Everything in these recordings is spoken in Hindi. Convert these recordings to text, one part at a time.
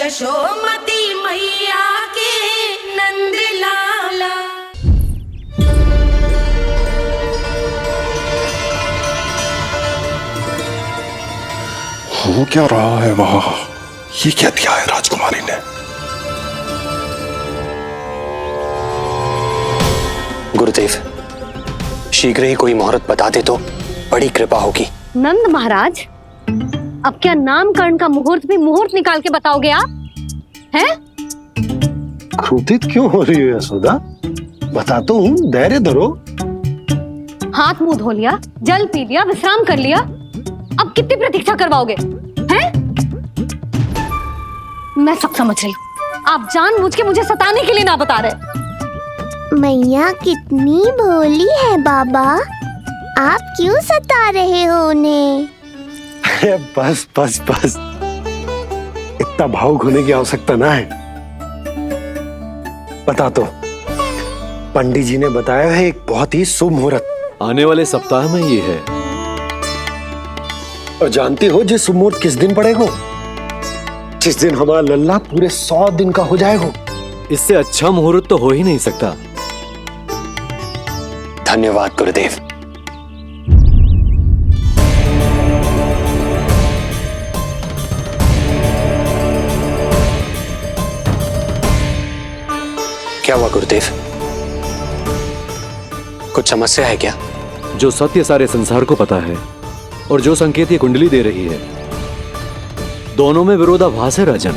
यशोमती मैया के नंद लाला। हो क्या रहा है वहां? ये क्या दिया है राजकुमारी ने? गुरुदेव, शीघ्र ही कोई मुहूर्त बता दे तो बड़ी कृपा होगी। नंद महाराज, अब क्या नामकरण का मुहूर्त भी मुहूर्त निकाल के बताओगे आप? हैं? क्रोधित क्यों हो रही हो यशोदा? बताता हूँ, धैर्य धरो। हाथ मुंह धो लिया, जल पी लिया, विश्राम कर लिया, अब कितनी प्रतीक्षा करवाओगे? हैं? मैं सब समझ रही हूँ, आप जानबूझ के मुझे सताने के लिए ना बता रहे। मैया कितनी भोली है बाबा, आप क्यों सता रहे हो उन्हें? बस बस बस, इतना भावुक होने की आवश्यकता ना है। बता तो, पंडित जी ने बताया है एक बहुत ही शुभ मुहूर्त आने वाले सप्ताह में ये है। और जानती हो जिस शुभ मुहूर्त किस दिन पड़ेगा? जिस दिन हमारा लल्ला पूरे 100 दिन का हो जाएगा। इससे अच्छा मुहूर्त तो हो ही नहीं सकता। धन्यवाद गुरुदेव। क्या हुआ गुरुदेव? कुछ समस्या है क्या? जो सत्य सारे संसार को पता है और जो संकेत ये कुंडली दे रही है, दोनों में विरोधाभास है राजन।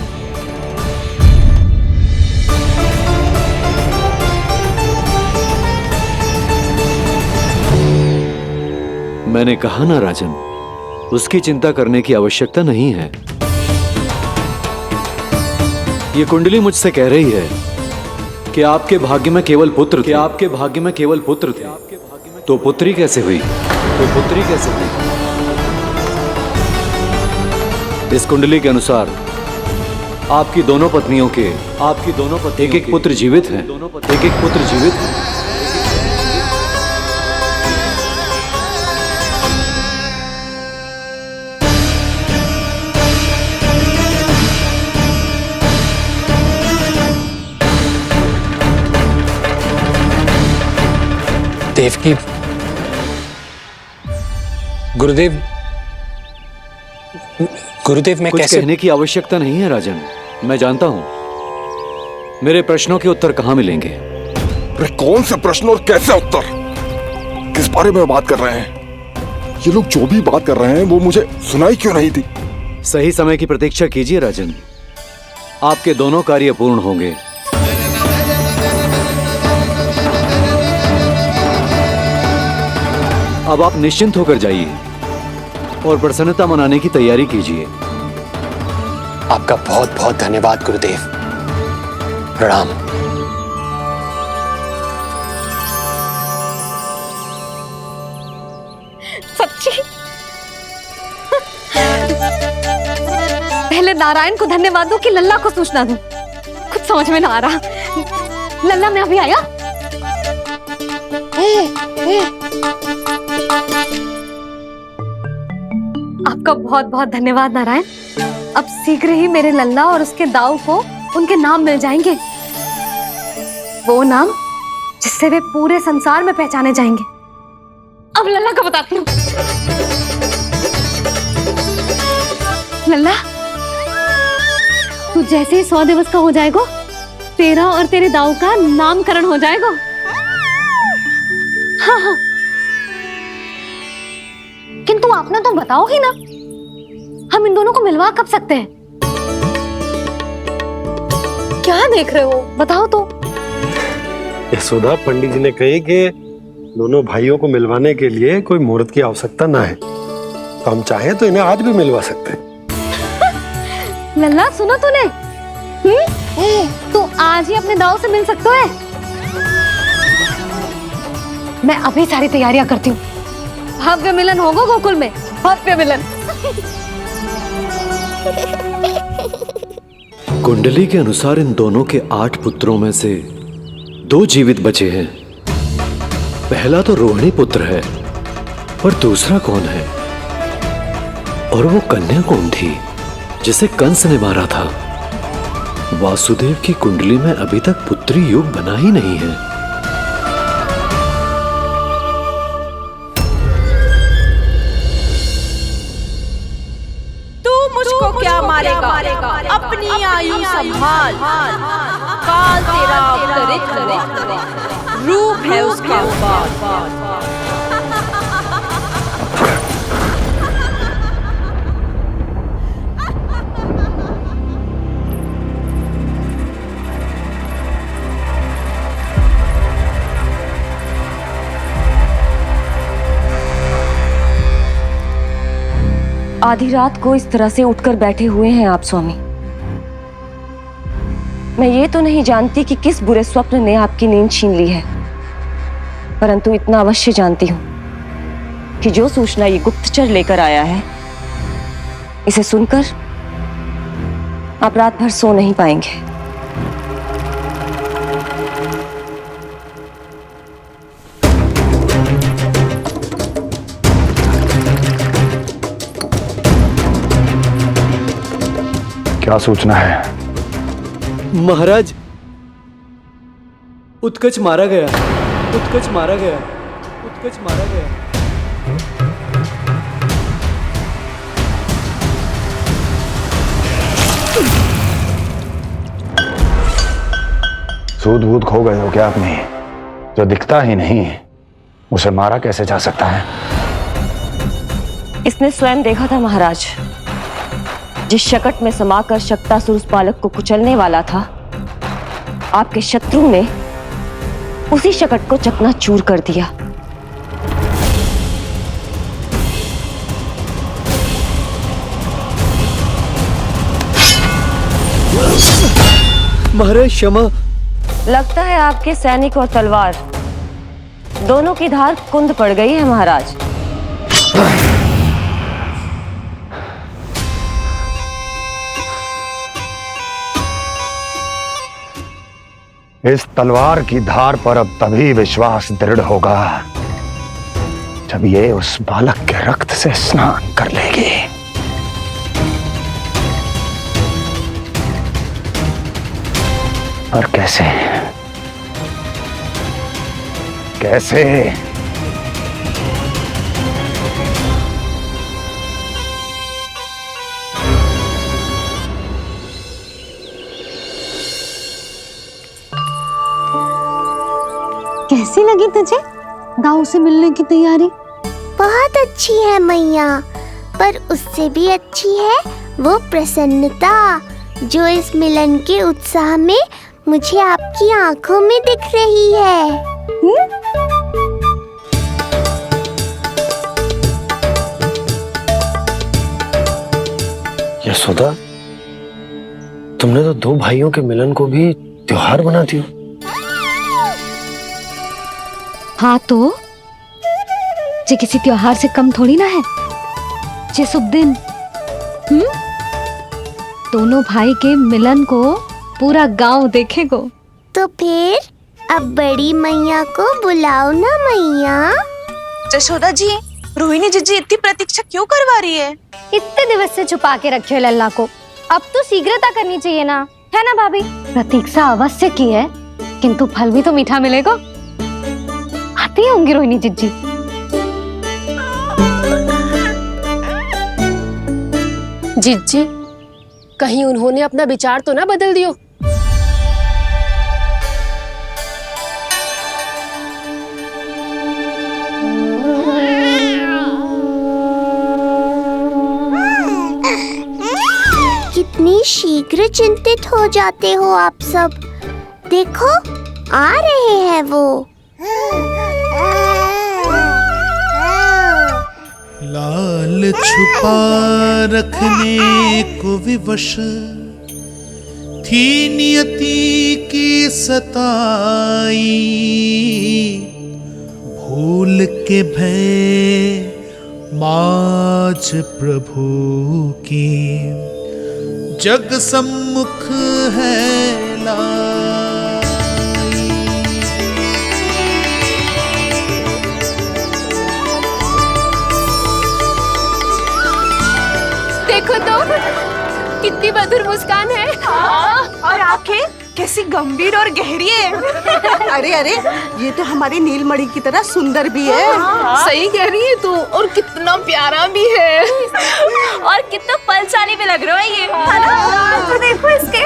मैंने कहा ना राजन, उसकी चिंता करने की आवश्यकता नहीं है। ये कुंडली मुझसे कह रही है कि आपके भाग्य में केवल पुत्र थे। आपके भाग्य में केवल पुत्र थे, तो पुत्री कैसे हुई? इस कुंडली के अनुसार आपकी दोनों पत्नियों के एक एक पुत्र जीवित हैं। देवकी, गुरुदेव मैं कुछ कैसे? कहने की आवश्यकता नहीं है राजन, मैं जानता हूं। मेरे प्रश्नों के उत्तर कहां मिलेंगे? अरे कौन से प्रश्न और कैसे उत्तर? किस बारे में बात कर रहे हैं? ये लोग जो भी बात कर रहे हैं वो मुझे सुनाई क्यों नहीं थी? सही समय की प्रतीक्षा कीजिए राजन, आपके दोनों कार्य पूर्ण होंगे। अब आप निश्चिंत होकर जाइए और प्रसन्नता मनाने की तैयारी कीजिए। आपका बहुत बहुत धन्यवाद गुरुदेव। प्रणाम। सच्ची? पहले नारायण को धन्यवाद दूं कि लल्ला को सूचना दूं? कुछ समझ में ना आ रहा। लल्ला मैं अभी आया। आपका बहुत बहुत धन्यवाद नारायण। अब शीघ्र ही मेरे लल्ला और उसके दाऊ को उनके नाम मिल जाएंगे, वो नाम जिससे वे पूरे संसार में पहचाने जाएंगे। अब लल्ला को बताती हूँ। लल्ला, तू जैसे ही 100 दिवस का हो जाएगा, तेरा और तेरे दाऊ का नामकरण हो जाएगा। हाँ। किंतु आपने तो बताओ ही ना, हम इन दोनों को मिलवा कब सकते हैं? क्या देख रहे हो, बताओ तो। यशोदा, पंडित जी ने कही कि दोनों भाइयों को मिलवाने के लिए कोई मुहूर्त की आवश्यकता ना है, तो हम चाहें तो इन्हें आज भी मिलवा सकते हैं। लल्ला सुनो तूने, तू आज ही अपने दाऊ से मिल सकता है। मैं अभी सारी तैयारियां करती हूँ। भव्य मिलन होगा गोकुल में, भव्य मिलन। कुंडली के अनुसार इन दोनों के 8 पुत्रों में से 2 जीवित बचे हैं। पहला तो रोहिणी पुत्र है, पर दूसरा कौन है? और वो कन्या कौन थी जिसे कंस ने मारा था? वासुदेव की कुंडली में अभी तक पुत्री योग बना ही नहीं है। तू मुझको क्या मारेगा, अपनी आयु संभाल। काल तेरा अवतरित रूप है उसका उपाल। आधी रात को इस तरह से उठकर बैठे हुए हैं आप स्वामी। मैं ये तो नहीं जानती कि किस बुरे स्वप्न ने आपकी नींद छीन ली है, परंतु इतना अवश्य जानती हूं कि जो सूचना ये गुप्तचर लेकर आया है, इसे सुनकर आप रात भर सो नहीं पाएंगे। क्या सूचना है? महाराज, उत्कच मारा गया, उत्कच मारा गया, उत्कच मारा गया। सूद बूद खो गए हो क्या अपनी? जो दिखता ही नहीं उसे मारा कैसे जा सकता है? इसने स्वयं देखा था महाराज। जिस शकट में समाकर शक्तासुर उस बालक को कुचलने वाला था, आपके शत्रु ने उसी शकट को चकनाचूर कर दिया। महाराज क्षमा। लगता है आपके सैनिक और तलवार दोनों की धार कुंद पड़ गई है महाराज। इस तलवार की धार पर अब तभी विश्वास दृढ़ होगा जब ये उस बालक के रक्त से स्नान कर लेगी। और कैसे कैसे? कैसी लगी तुझे दाऊ से मिलने की तैयारी? बहुत अच्छी है मैया, पर उससे भी अच्छी है वो प्रसन्नता जो इस मिलन के उत्साह में मुझे आपकी आंखों में दिख रही है। यशोदा, तुमने तो दो भाइयों के मिलन को भी त्योहार बना दिया। हाँ तो जे किसी त्योहार से कम थोड़ी ना है। जे शुभ दिन दोनों भाई के मिलन को पूरा गांव देखेगो। तो फिर अब बड़ी मैया को बुलाओ ना मैया। यशोदा जी, रोहिणी जीजी इतनी प्रतीक्षा क्यों करवा रही है? इतने दिवस से छुपा के रखे हो लल्ला को, अब तो शीघ्रता करनी चाहिए ना, है ना भाभी? प्रतीक्षा अवश्य की है, किंतु फल भी तो मीठा मिलेगा। आती होंगी रोहिणी जीजी। जीजी, कहीं उन्होंने अपना विचार तो ना बदल दियो? कितनी शीघ्र चिंतित हो जाते हो आप सब। देखो आ रहे हैं वो। लाल छुपा रखने को विवश थी नियति की सताई, भूल के भय माज प्रभु की जग सम्मुख है लाई। देखो तो कितनी मधुर मुस्कान है। और आप कैसी गंभीर और गहरी है। अरे अरे, ये तो हमारी नीलमणि की तरह सुंदर भी है। सही कह रही है तू, और कितना प्यारा भी है। और कितना पलचाली भी लग रहा है ये, है ना? तो देखो इसके।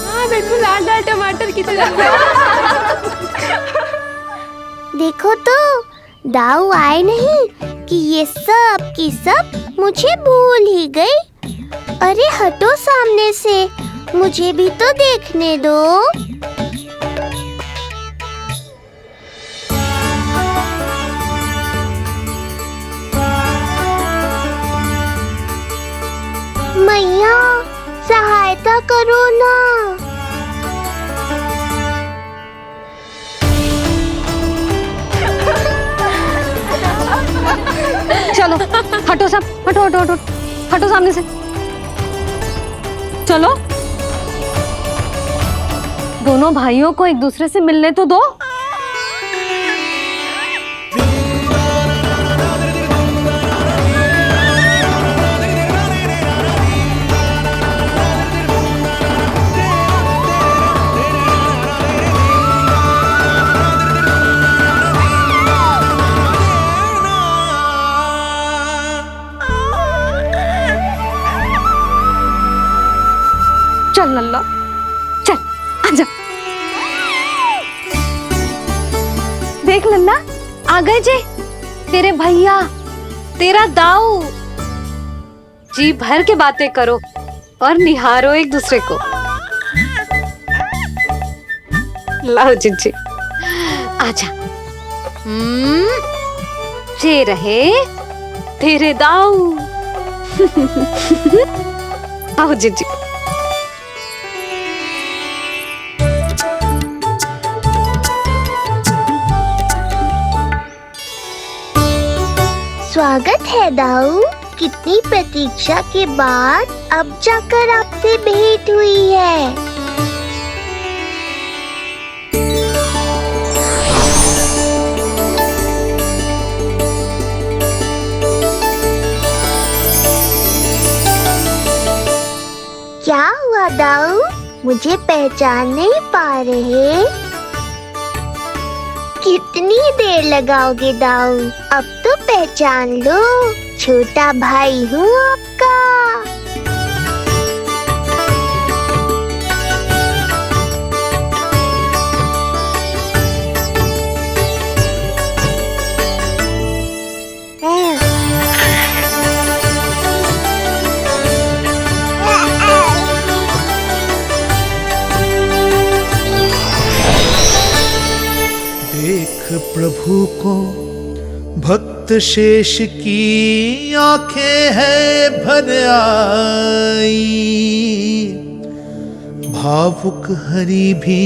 हाँ बिल्कुल, लाल लाल टमाटर की तरह। देखो तो, दाऊ आए नहीं कि ये सब की सब मुझे भूल ही गई। अरे हटो सामने से, मुझे भी तो देखने दो। मैया, सहायता करो ना। चलो हटो सब, हटो हटो हटो, हटो सामने से। चलो, दोनों भाइयों को एक दूसरे से मिलने तो दो। चल लल्ला, चल आजा। देख लल्ला, आ गए जी तेरे भैया, तेरा दाऊ। जी भर के बातें करो और निहारो एक दूसरे को। लाओ जी, आजा। ये रहे तेरे दाऊ। आओ जी। स्वागत है दाऊ। कितनी प्रतीक्षा के बाद अब जाकर आपसे भेंट हुई है। क्या हुआ दाऊ, मुझे पहचान नहीं पा रहे? कितनी देर लगाओगे दाऊ? अब तो पहचान लो, छोटा भाई हूँ आपका। देख प्रभु को भक्त शेष की आंखें है भर आई, भावुक हरि भी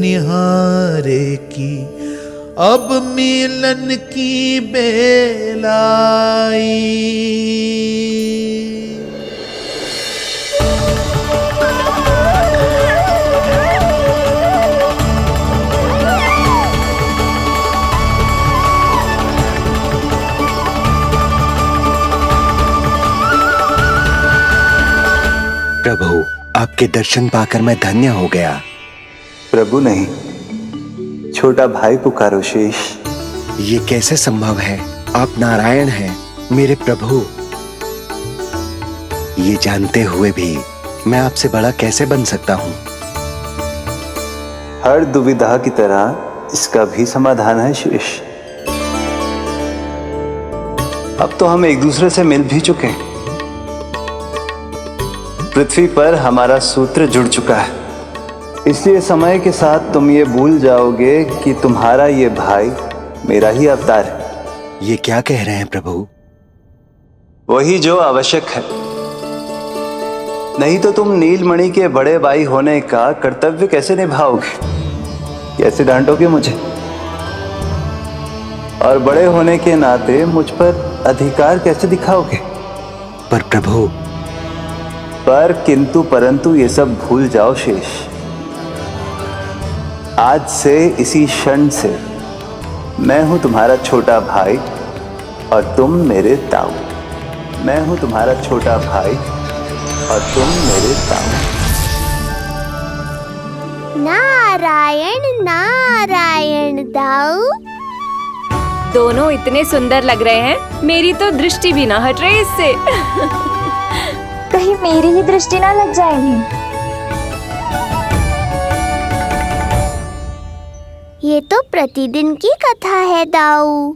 निहारे की अब मिलन की बेल आई। प्रभु, आपके दर्शन पाकर मैं धन्य हो गया। प्रभु नहीं, छोटा भाई पुकारो शेष। ये कैसे संभव है? आप नारायण हैं, मेरे प्रभु। ये जानते हुए भी मैं आपसे बड़ा कैसे बन सकता हूँ? हर दुविधा की तरह इसका भी समाधान है शेष। अब तो हम एक दूसरे से मिल भी चुके हैं। पृथ्वी पर हमारा सूत्र जुड़ चुका है, इसलिए समय के साथ तुम ये भूल जाओगे कि तुम्हारा ये भाई मेरा ही अवतार है। ये क्या कह रहे हैं प्रभु? वही जो आवश्यक है, नहीं तो तुम नीलमणि के बड़े भाई होने का कर्तव्य कैसे निभाओगे? कैसे डांटोगे मुझे? और बड़े होने के नाते मुझ पर अधिकार कैसे दिखाओगे? पर प्रभु, पर किंतु परंतु ये सब भूल जाओ शेष। आज से, इसी क्षण से मैं हूं तुम्हारा छोटा भाई और तुम मेरे ताऊ। मैं हूं तुम्हारा छोटा भाई और तुम मेरे ताऊ। नारायण नारायण दाऊ। दोनों इतने सुंदर लग रहे हैं, मेरी तो दृष्टि भी ना हट रही इससे। कहीं मेरी ही दृष्टि ना लग जाएगी। ये तो प्रतिदिन की कथा है दाऊ।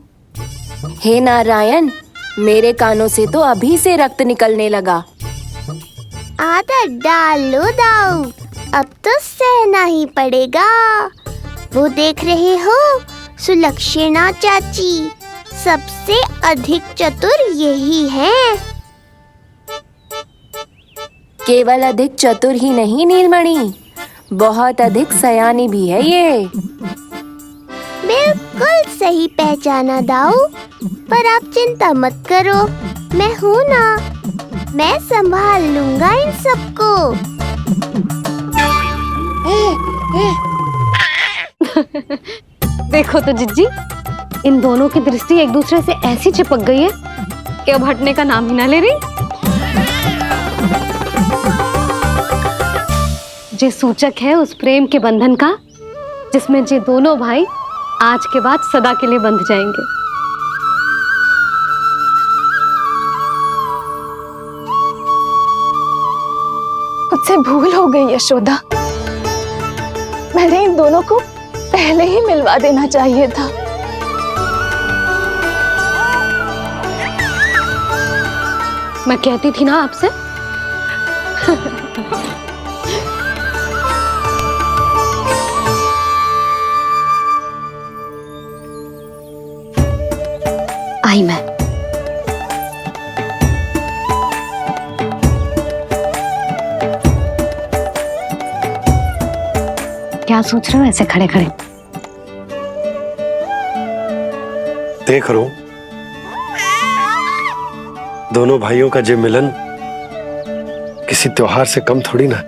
हे नारायण, मेरे कानों से तो अभी से रक्त निकलने लगा। आदत डाल लो दाऊ, अब तो सहना ही पड़ेगा। वो देख रहे हो, सुलक्षणा चाची सबसे अधिक चतुर यही है। केवल अधिक चतुर ही नहीं नीलमणि, बहुत अधिक सयानी भी है ये। बिल्कुल सही पहचाना दाऊ, पर आप चिंता मत करो, मैं हूँ ना, मैं संभाल लूंगा इन सबको। देखो तो जिज्जी, इन दोनों की दृष्टि एक दूसरे से ऐसी चिपक गई है कि अब हटने का नाम ही ना ले रही। ये सूचक है उस प्रेम के बंधन का जिसमें ये दोनों भाई आज के बाद सदा के लिए बंध जाएंगे। मुझसे भूल हो गई यशोदा, मैंने इन दोनों को पहले ही मिलवा देना चाहिए था। मैं कहती थी ना आपसे। आई मैं। क्या सोच रहे हो ऐसे खड़े खड़े? देख रहा हूं दोनों भाइयों का ये मिलन किसी त्योहार से कम थोड़ी ना।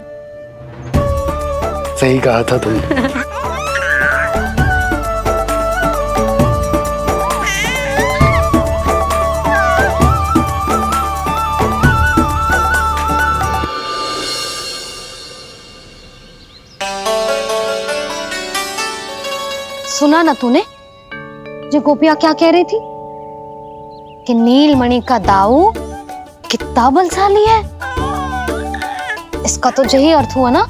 सही कहा था तुमने। सुना ना तूने जो गोपिया क्या कह रही थी कि नीलमणि का दाऊ कितना बलशाली है। इसका तो यही अर्थ हुआ ना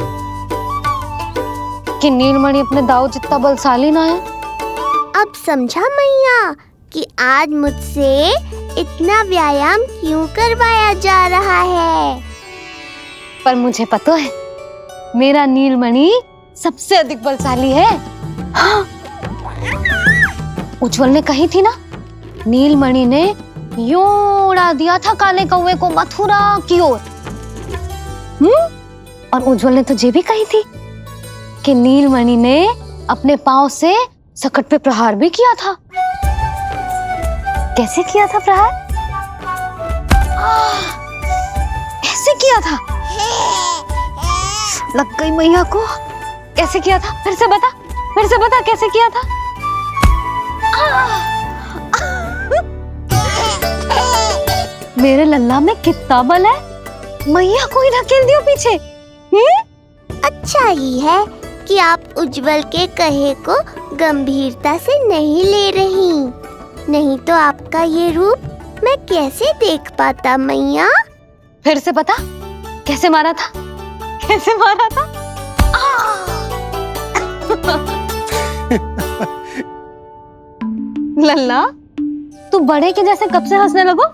कि नीलमणि अपने दाऊ जितना बलशाली ना है। अब समझा मैया कि आज मुझसे इतना व्यायाम क्यों करवाया जा रहा है। पर मुझे पता है मेरा नीलमणि सबसे अधिक बलशाली है। हाँ। उज्जवल ने कही थी ना, नीलमणि ने यूं उड़ा दिया था काले कौवे को मथुरा की ओर। और उज्जवल ने तो ये भी कही थी कि नीलमणि ने अपने पांव से सकट पे प्रहार भी किया था। कैसे किया था प्रहार? ऐसे किया था। लग गई मैया को। कैसे किया था? फिर से बता कैसे किया था? मेरे लल्ला में कितना बल है, मैया को ही धकेल दियो पीछे। अच्छा ही है कि आप उज्जवल के कहे को गंभीरता से नहीं ले रही, नहीं तो आपका ये रूप मैं कैसे देख पाता मैया। फिर से बता कैसे मारा था? कैसे मारा था? लल्ला तू बड़े के जैसे कब से हंसने लगो?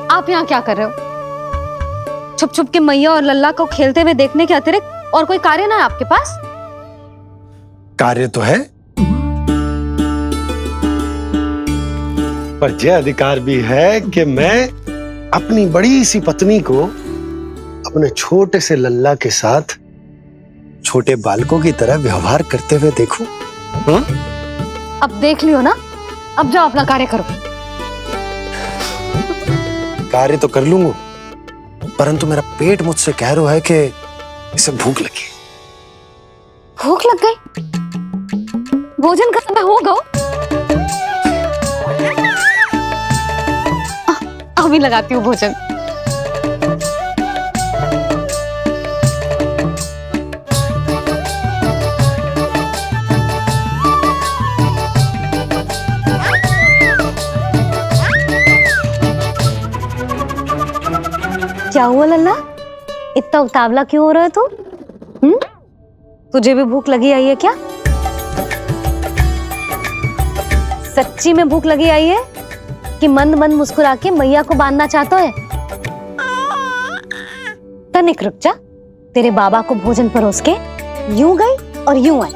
आप यहाँ क्या कर रहे हो? छुप छुप के मैया और लल्ला को खेलते हुए देखने के अतिरिक्त और कोई कार्य ना है आपके पास? कार्य तो है, पर यह अधिकार भी है कि मैं अपनी बड़ी सी पत्नी को अपने छोटे से लल्ला के साथ छोटे बालकों की तरह व्यवहार करते हुए देखूं। अब देख लियो ना, अब जाओ अपना कार्य करो। कार्य तो कर लूंगा, परंतु मेरा पेट मुझसे कह रहा है कि इसे भूख लगी। भूख लग गई? भोजन का समय होगा। लगाती हूँ भोजन। क्या हुआ लल्ला, इतना उतावला क्यों हो रहा है तू? तुझे भी भूख लगी आई है क्या? सच्ची में भूख लगी आई है कि मंद मंद मुस्कुरा के मैया को बांधना चाहता है? तनिक रुक जा, तेरे बाबा को भोजन परोस के यूं गई और यूं आई।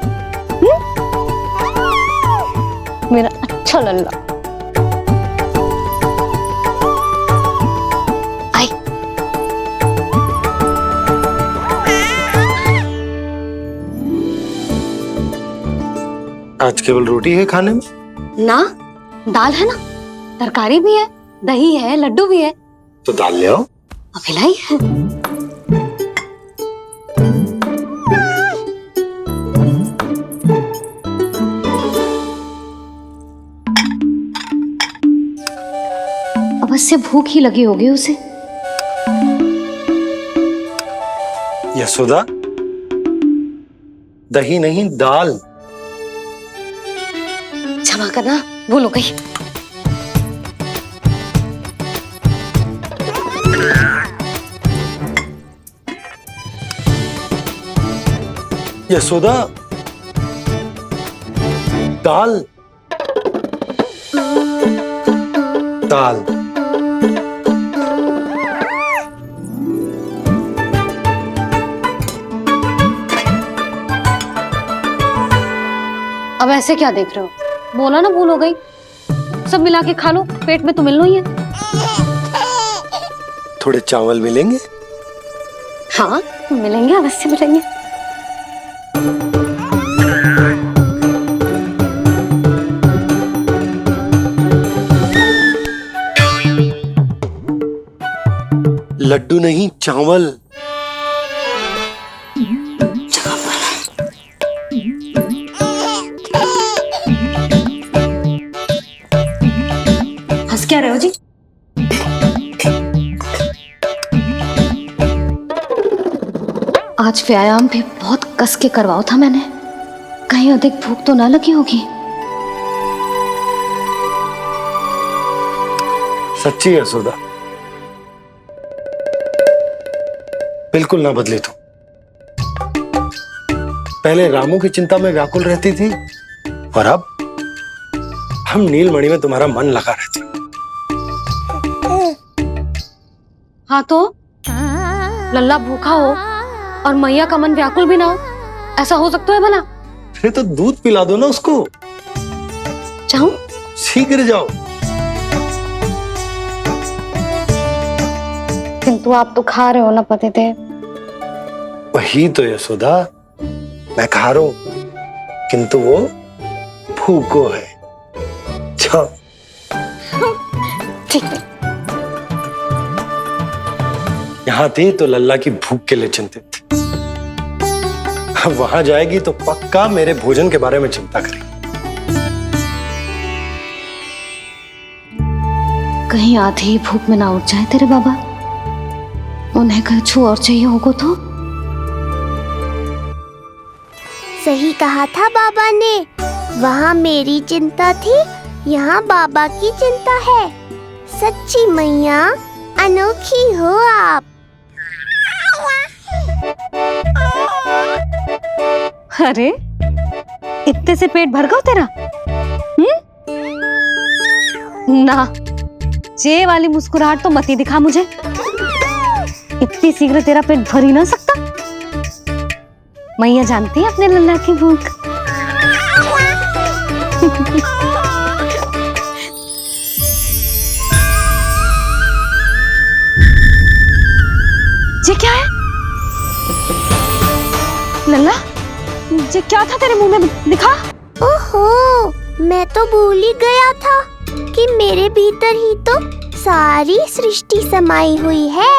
मेरा अच्छा लल्ला। आई। आज केवल रोटी है खाने में? ना, दाल है ना, तरकारी भी है, दही है, लड्डू भी है। तो दाल ले आओ। अभी लाई है। अवश्य भूख ही लगी होगी उसे। यशोदा, दही नहीं दाल। क्षमा करना, भूल हो गई। यशोदा, दाल दाल। अब ऐसे क्या देख रहे हो? बोला ना भूल हो गई। सब मिला के खा लो, पेट में तो मिलना ही है। थोड़े चावल मिलेंगे? हाँ मिलेंगे, अवश्य मिलेंगे। लड्डू नहीं, चावल। हंस क्या रहे हो जी? आज व्यायाम भी बहुत कस के करवाओ था मैंने, कहीं अधिक भूख तो ना लगी होगी। सच्ची यशोदा, बिल्कुल ना बदले तू। पहले रामू की चिंता में व्याकुल रहती थी और अब हम नीलमणि में तुम्हारा मन लगा रहते। हाँ तो लल्ला भूखा हो और मैया का मन व्याकुल भी ना हो, ऐसा हो सकता है भला? फिर तो दूध पिला दो ना उसको। जाऊं? शीघ्र जाओ। किंतु आप तो खा रहे हो ना पतिदेव। वही तो यशोदा, मैं खा रहा हूं, किंतु वो भूखो है। जाओ। ठीक है। यहाँ थी तो लल्ला की भूख के लिए चिंतित थी, अब वहां जाएगी तो पक्का मेरे भोजन के बारे में चिंता करेगी। कहीं आधे ही भूख में ना उठ जाए तेरे बाबा, उन्हें कुछ और चाहिए होगा तो? सही कहा था बाबा ने, वहाँ मेरी चिंता थी, यहाँ बाबा की चिंता है। सच्ची मैया, अनोखी हो आप। अरे इतने से पेट भर गया तेरा? ना, ये वाली मुस्कुराहट तो मत ही दिखा मुझे। इतनी शीघ्र तेरा पेट भर ही ना सकता। मैया जानती है अपने लल्ला की भूख। ये क्या है लल्ला? ये क्या था तेरे मुंह में, दिखा। ओहो, मैं तो भूल ही गया था कि मेरे भीतर ही तो सारी सृष्टि समाई हुई है।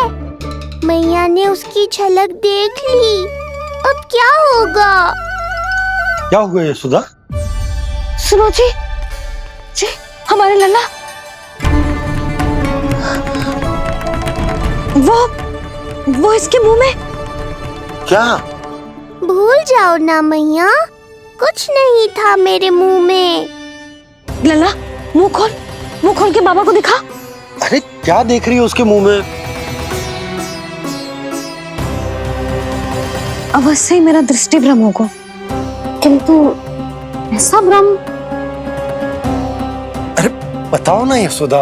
मैया ने उसकी झलक देख ली, अब क्या होगा? क्या हुआ यशोदा? सुनो जी, हमारे लल्ला वो इसके मुंह में क्या? भूल जाओ ना मैया, कुछ नहीं था मेरे मुंह में। लल्ला मुंह खोल के बाबा को दिखा। अरे क्या देख रही है उसके मुंह में? अवश्य ही मेरा दृष्टि भ्रम होगा, किंतु ऐसा भ्रम। अरे बताओ ना यशोदा,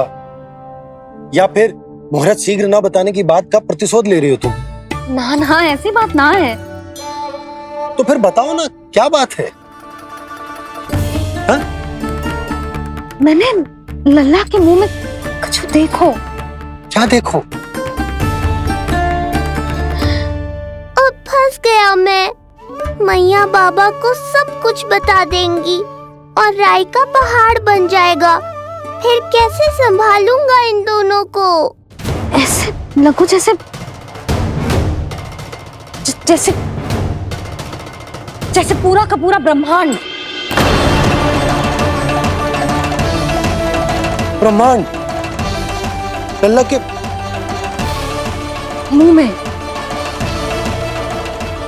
या फिर मुहूर्त शीघ्र ना बताने की बात का प्रतिशोध ले रही हो तुम? ना ऐसी बात ना है। तो फिर बताओ ना क्या बात है? हा? मैंने लल्ला के मुंह में कुछ देखो। क्या देखो? अब फंस गया मैं। मैया बाबा को सब कुछ बता देंगी और राय का पहाड़ बन जाएगा। फिर कैसे संभालूंगा इन दोनों को? ऐसे लगो जैसे जैसे पूरा का पूरा ब्रह्मांड लल्ला के मुंह में।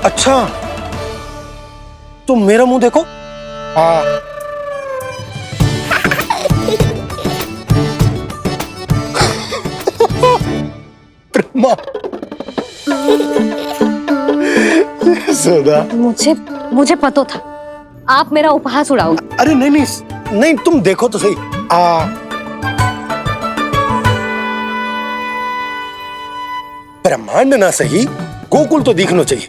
अच्छा, तुम मेरा मुंह देखो। ब्रह्मा, यशोदा, मुझे पता था आप मेरा उपहास उड़ाओगे। अरे नहीं, तुम देखो तो सही। ब्रह्मांड ना सही, गोकुल तो दिखना चाहिए।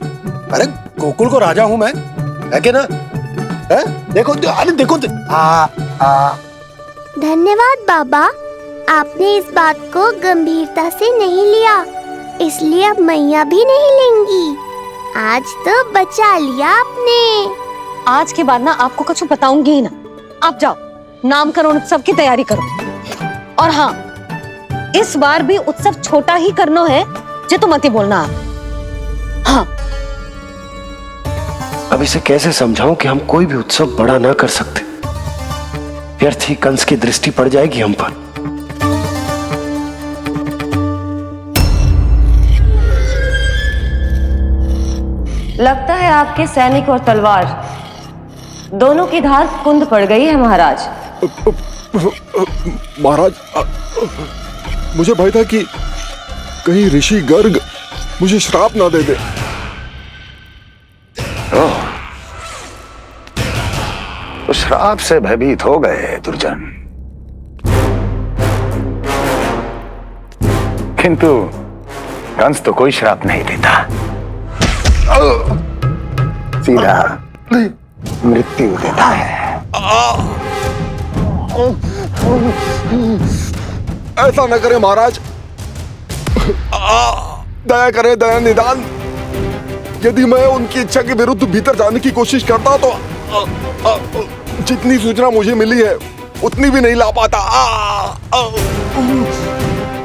अरे गोकुल को राजा हूं मैं, है कि ना? है? देखो, अरे देखो। धन्यवाद बाबा, आपने इस बात को गंभीरता से नहीं लिया, इसलिए अब मैया भी नहीं लेंगी। आज तो बचा लिया आपने। आज के बाद ना आपको कुछ बताऊंगी ही ना। आप जाओ, नामकरण उत्सव की तैयारी करो। और हाँ, इस बार भी उत्सव छोटा ही करना है, जे तो मत ही बोलना आप। हाँ। अब इसे कैसे समझाऊं कि हम कोई भी उत्सव बड़ा ना कर सकते? व्यर्थ ही कंस की दृष्टि पड़ जाएगी हम पर। लगता है आपके सैनिक और तलवार दोनों की धार कुंद पड़ गई है महाराज। महाराज, मुझे भय था कि कहीं ऋषि गर्ग मुझे श्राप ना दे दे। तो श्राप से भयभीत हो गए दुर्जन, किंतु कंस तो कोई श्राप नहीं देता, सीधा मृत्यु देता है। ऐसा न करे महाराज, दया करे, दया निदान। यदि मैं उनकी इच्छा के विरुद्ध भीतर जाने की कोशिश करता तो जितनी सूचना मुझे मिली है उतनी भी नहीं ला पाता।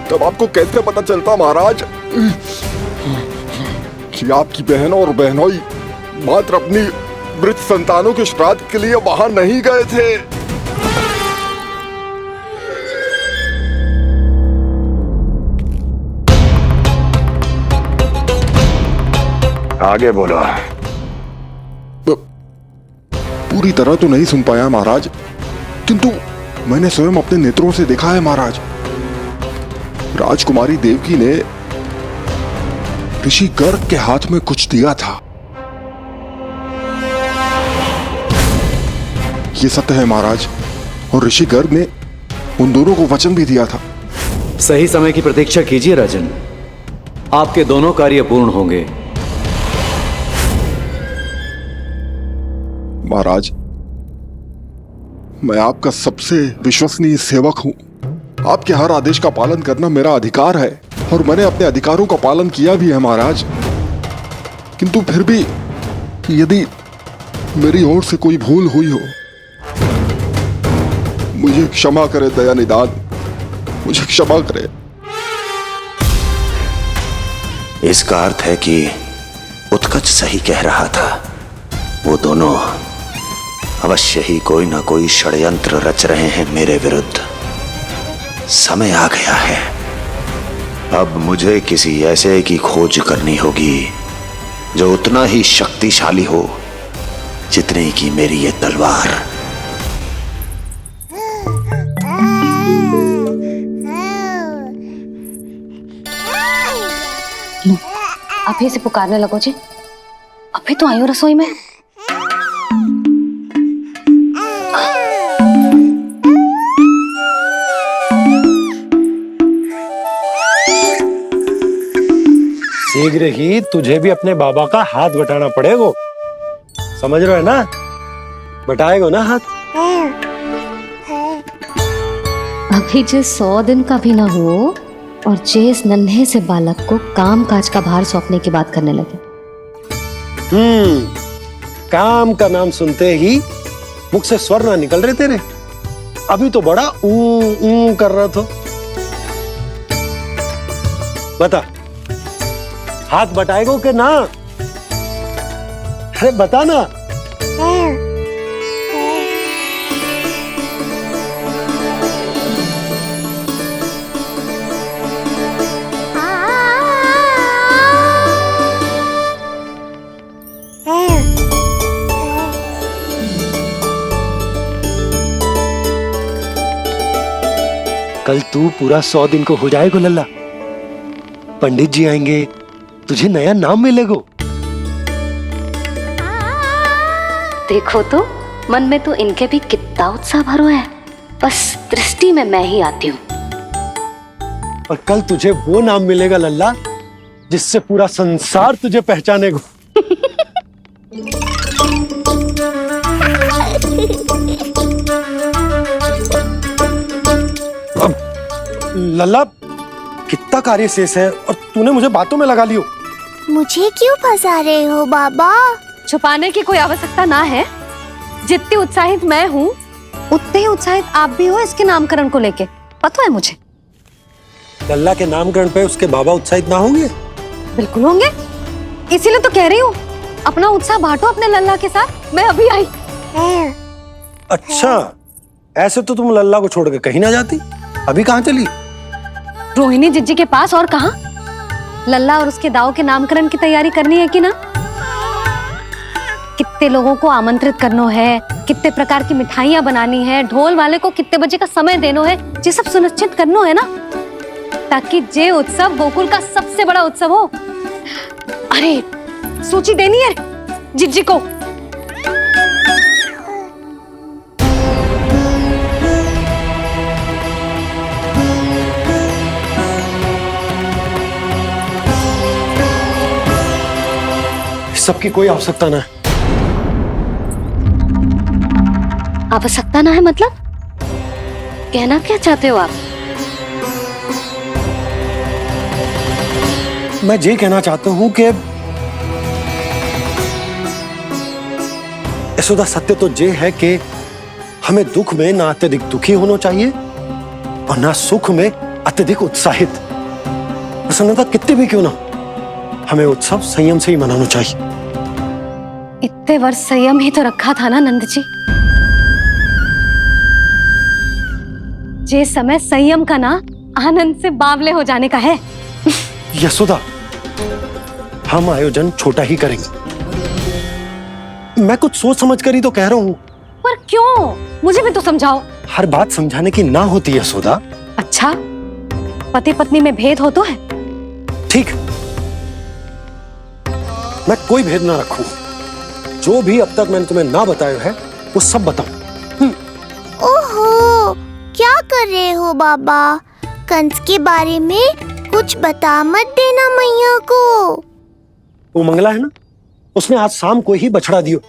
तब आपको कैसे पता चलता महाराज कि आपकी बहन और बहनोई मात्र अपनी मृत संतानों के श्राद्ध के लिए वहां नहीं गए थे? आगे बोलो। पूरी तरह तो नहीं सुन पाया महाराज, किंतु मैंने स्वयं अपने नेत्रों से देखा है महाराज। राजकुमारी देवकी ने ऋषि गर्ग के हाथ में कुछ दिया था। ये सत्य है महाराज, और ऋषि गर्ग ने उन दोनों को वचन भी दिया था। सही समय की प्रतीक्षा कीजिए राजन, आपके दोनों कार्य पूर्ण होंगे। महाराज, मैं आपका सबसे विश्वसनीय सेवक हूं। आपके हर आदेश का पालन करना मेरा अधिकार है, और मैंने अपने अधिकारों का पालन किया भी है महाराज। किंतु फिर भी यदि मेरी ओर से कोई भूल हुई हो, मुझे क्षमा करे दया निदान, मुझे क्षमा करे। इसका अर्थ है कि उत्कच सही कह रहा था। वो दोनों अवश्य ही कोई ना कोई षड्यंत्र रच रहे हैं मेरे विरुद्ध। समय आ गया है, अब मुझे किसी ऐसे की खोज करनी होगी जो उतना ही शक्तिशाली हो जितनी की मेरी ये तलवार। अभी से पुकारने लगो जी। अभी तो आई हो रसोई में। शीघ्र ही तुझे भी अपने बाबा का हाथ बटाना पड़ेगा, समझ रहे हो ना? बटाएगा ना हाथ? अभी जे 100 दिन का भी ना हो और जे इस नन्हे से बालक को काम काज का भार सौंपने की बात करने लगे। काम का नाम सुनते ही मुख से स्वर ना निकल रहे तेरे। अभी तो बड़ा ऊ कर रहा था। बता, हाथ बटाएगो के ना? अरे बता ना। कल तू पूरा 100 दिन को हो जाएगा लल्ला। पंडित जी आएंगे, तुझे नया नाम मिलेगा। देखो तो मन में तो इनके भी कितना उत्साह भरो है। बस दृष्टि में मैं ही आती हूँ। और कल तुझे वो नाम मिलेगा लल्ला जिससे पूरा संसार तुझे पहचानेगा। अब लल्ला कितना कार्य शेष है और तूने मुझे बातों में लगा लियो। मुझे क्यों फंसा रहे हो बाबा? छुपाने की कोई आवश्यकता ना है। जितनी उत्साहित मैं हूँ उतने ही उत्साहित आप भी हो इसके नामकरण को लेके। पता है मुझे। लल्ला के नामकरण पे उसके बाबा उत्साहित ना होंगे? बिल्कुल होंगे, इसीलिए तो कह रही हूँ अपना उत्साह बांटो अपने लल्ला के साथ। मैं अभी आई। अच्छा, ऐसे तो तुम लल्ला को छोड़ के कहीं ना जाती। अभी कहाँ चली? रोहिणी जिज्जी के पास। और कहाँ? लल्ला और उसके दाऊ के नामकरण की तैयारी करनी है कि ना? कितने लोगों को आमंत्रित करना है, कितने प्रकार की मिठाइयां बनानी है, ढोल वाले को कितने बजे का समय देना है, ये सब सुनिश्चित करना है ना, ताकि ये उत्सव गोकुल का सबसे बड़ा उत्सव हो। अरे सूची देनी है जिज्जी को। सबकी कोई आवश्यकता ना है। आवश्यकता ना है मतलब? कहना क्या चाहते हो आप? मैं ये कहना चाहता हूं कि यशोदा, सत्य तो ये है कि हमें दुख में ना अत्यधिक दुखी होना चाहिए और ना सुख में अत्यधिक उत्साहित। प्रसन्नता कितनी भी क्यों ना, हमें उत्सव संयम से ही मनाना चाहिए। इतने वर्ष संयम ही तो रखा था ना नंद जी। ये समय संयम का ना आनंद से बावले हो जाने का है। यशोदा, हम आयोजन छोटा ही करेंगे। मैं कुछ सोच समझ कर ही तो कह रहा हूं। पर क्यों? मुझे भी तो समझाओ। हर बात समझाने की ना होती है यशोदा। अच्छा, पति पत्नी में भेद हो तो है? ठीक, मैं कोई भेद ना रखूं। जो भी अब तक मैंने तुम्हें ना बताया है वो सब बताऊं। ओहो, क्या कर रहे हो बाबा? कंस के बारे में कुछ बता मत देना मैया को। वो मंगला है ना, उसने आज शाम को ही बछड़ा दियो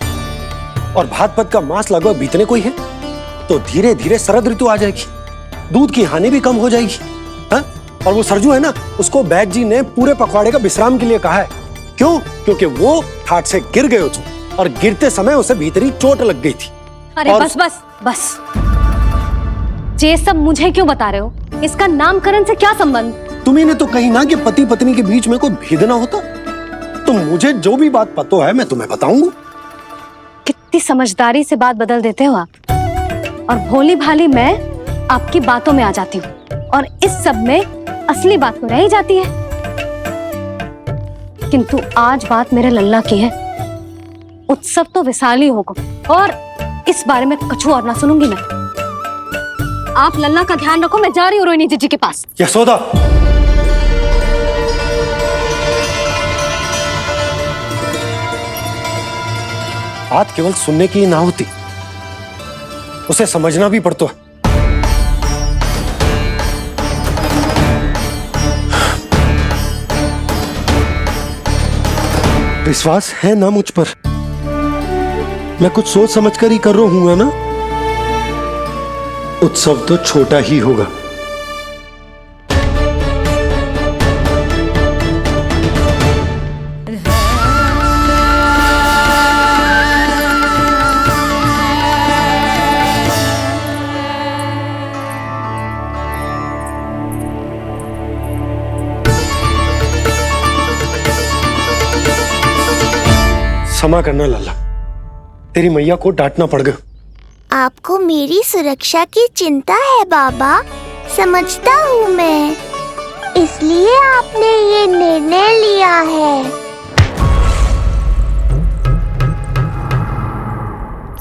और भाद्रपद का मास लगभग बीतने को ही है, तो धीरे धीरे शरद ऋतु आ जाएगी, दूध की हानि भी कम हो जाएगी। हा? और वो सरजू है ना, उसको बैद जी ने पूरे पखवाड़े का विश्राम के लिए कहा है। क्यों? क्योंकि वो ठाट से गिर गए थे और गिरते समय उसे भीतरी चोट लग गई थी। अरे और... बस बस बस, ये सब मुझे क्यों बता रहे हो? इसका नामकरण से क्या संबंध? तुम्ही ने तो कही ना कि पति पत्नी के बीच में कोई भेद ना होता। तो मुझे जो भी बात पता है मैं तुम्हें बताऊंगा। कितनी समझदारी से बात बदल देते हो आप। और भोली भाली मैं आपकी बातों में आ जाती हूँ और इस सब में असली बात तो रह ही जाती है। किंतु आज बात मेरे लल्ला की है। उत्सव तो विशाल ही होगा और इस बारे में कछु और ना सुनूंगी मैं। आप लल्ला का ध्यान रखो, मैं जा रही हूँ रोहिणी जीजी के पास। यशोदा, बात केवल सुनने की ना होती, उसे समझना भी पड़ता है। विश्वास है ना मुझ पर? मैं कुछ सोच समझ कर ही कर रहा हूं ना। उत्सव तो छोटा ही होगा। क्षमा करना लल्ला, तेरी मैया को डांटना पड़ गया। आपको मेरी सुरक्षा की चिंता है बाबा, समझता हूँ मैं, इसलिए आपने ये निर्णय लिया है।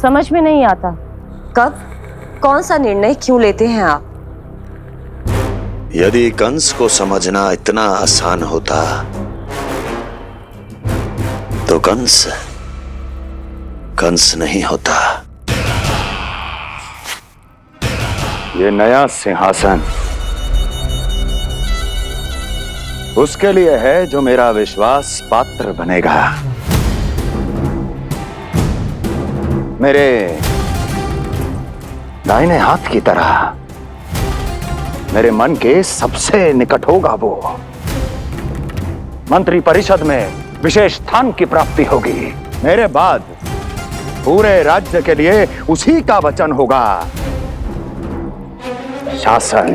समझ में नहीं आता, कब कौन सा निर्णय क्यों लेते हैं आप? यदि कंस को समझना इतना आसान होता तो कंस नहीं होता। ये नया सिंहासन उसके लिए है जो मेरा विश्वास पात्र बनेगा। मेरे दाहिने हाथ की तरह मेरे मन के सबसे निकट होगा वो। मंत्री परिषद में विशेष स्थान की प्राप्ति होगी। मेरे बाद पूरे राज्य के लिए उसी का वचन होगा। शासन,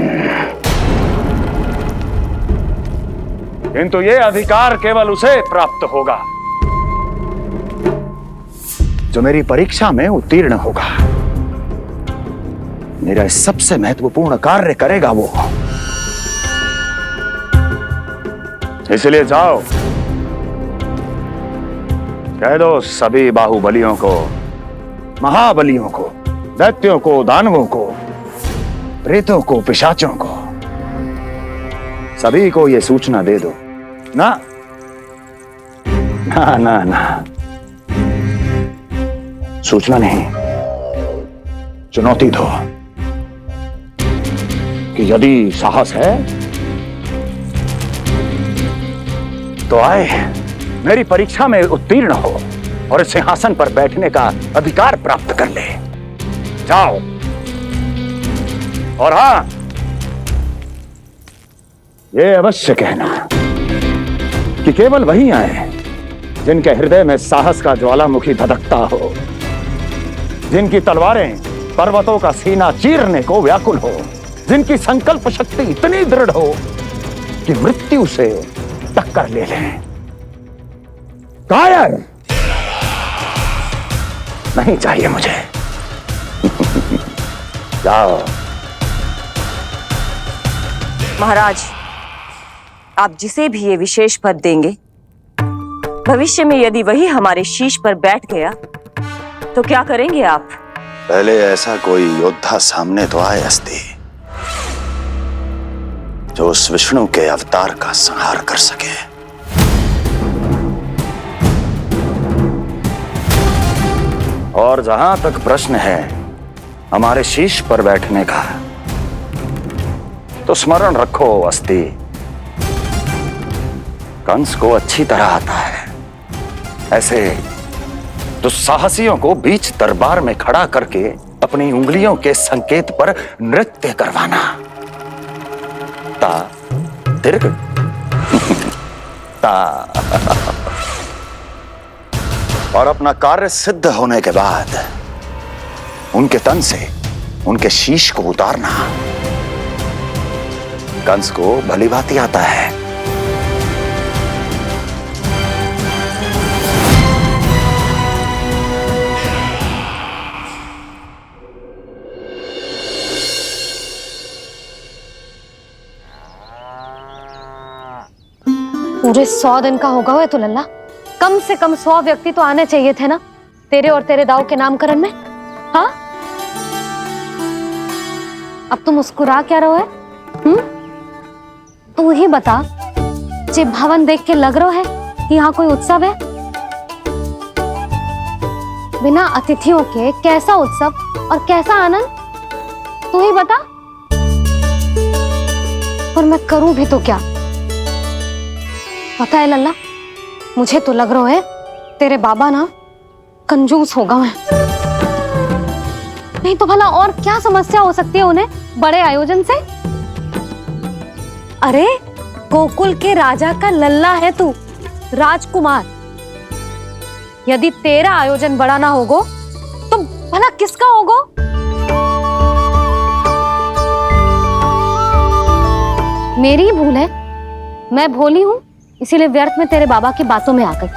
किंतु ये अधिकार केवल उसे प्राप्त होगा जो मेरी परीक्षा में उत्तीर्ण होगा। मेरा सबसे महत्वपूर्ण कार्य करेगा वो। इसलिए जाओ, कह दो सभी बाहुबलियों को, महाबलियों को, दैत्यों को, दानवों को, प्रेतों को, पिशाचों को, सभी को यह सूचना दे दो ना ना ना ना, सूचना नहीं, चुनौती दो कि यदि साहस है तो आए, मेरी परीक्षा में उत्तीर्ण हो और इस सिंहासन पर बैठने का अधिकार प्राप्त कर ले। जाओ। और हां, ये अवश्य कहना कि केवल वही आए जिनके हृदय में साहस का ज्वालामुखी धधकता हो, जिनकी तलवारें पर्वतों का सीना चीरने को व्याकुल हो, जिनकी संकल्प शक्ति इतनी दृढ़ हो कि मृत्यु से टक्कर ले लें। कायर नहीं चाहिए मुझे। जाओ। महाराज, आप जिसे भी ये विशेष पद देंगे, भविष्य में यदि वही हमारे शीश पर बैठ गया तो क्या करेंगे आप? पहले ऐसा कोई योद्धा सामने तो आए अस्ति, जो उस विष्णु के अवतार का संहार कर सके। और जहां तक प्रश्न है हमारे शीश पर बैठने का, तो स्मरण रखो अस्ति, कंस को अच्छी तरह आता है ऐसे दुस्साहसियों को बीच दरबार में खड़ा करके अपनी उंगलियों के संकेत पर नृत्य करवाना। ता दीर्घ ता और अपना कार्य सिद्ध होने के बाद उनके तन से उनके शीश को उतारना। कंस को भली भांति आता है। पूरे 100 दिन का होगा हुआ तो लल्ला, कम से कम 100 व्यक्ति तो आने चाहिए थे ना तेरे और तेरे दाऊ के नामकरण में। हाँ, अब तुम मुस्कुरा क्या रहो है? तू ही बता, जे भवन देख के लग रहा है कि यहाँ कोई उत्सव है? बिना अतिथियों के कैसा उत्सव और कैसा आनंद, तू ही बता। और मैं करूं भी तो क्या? पता है लल्ला, मुझे तो लग रहा है तेरे बाबा ना कंजूस होगा है। नहीं तो भला और क्या समस्या हो सकती है उन्हें बड़े आयोजन से? अरे गोकुल के राजा का लल्ला है तू, राजकुमार। यदि तेरा आयोजन बड़ा ना होगो तो भला किसका होगो? मेरी ही भूल है, मैं भोली हूं, इसीलिए व्यर्थ में तेरे बाबा की बातों में आ गई।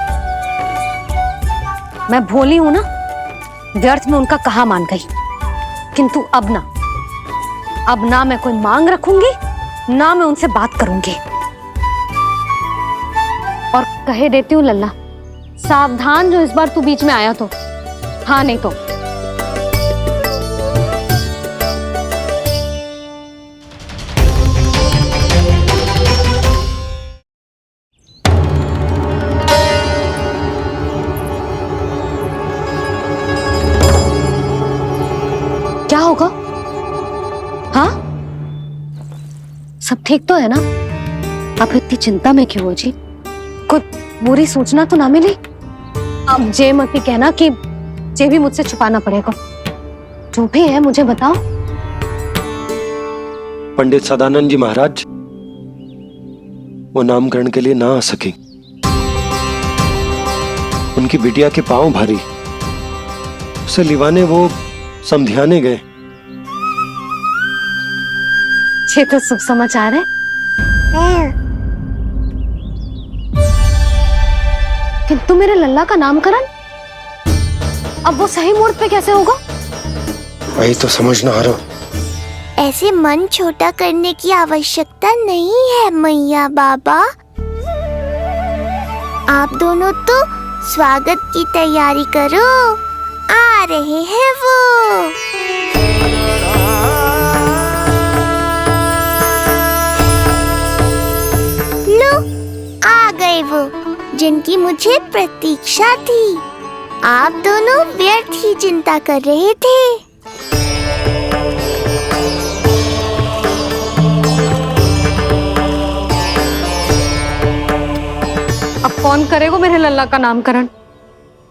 मैं भोली हूं ना, व्यर्थ में उनका कहा मान गई। किंतु अब ना मैं कोई मांग रखूंगी, ना मैं उनसे बात करूंगी। और कहे देती हूँ लल्ला, सावधान जो इस बार तू बीच में आया तो। हाँ नहीं तो क्या होगा? हाँ, सब ठीक तो है ना? आप इतनी चिंता में क्यों हो जी? कुछ बुरी सूचना तो ना मिली? अब जे मत ही कहना कि जे भी मुझसे छुपाना पड़ेगा। जो भी है मुझे बताओ। पंडित सदानंद जी महाराज वो नामकरण के लिए ना आ सके। उनकी बिटिया के पांव भारी, उसे लिवाने वो समझाने गए। ये तो शुभ समाचार है। किंतु मेरे लल्ला का नामकरण अब वो सही मुहूर्त पे कैसे होगा? वही तो समझ ना आ रहा। ऐसे मन छोटा करने की आवश्यकता नहीं है मैया बाबा। आप दोनों तो स्वागत की तैयारी करो, आ रहे हैं वो। लो, आ गए वो जिनकी मुझे प्रतीक्षा थी। आप दोनों व्यर्थ ही चिंता कर रहे थे। अब कौन करेगा मेरे लल्ला का नामकरण?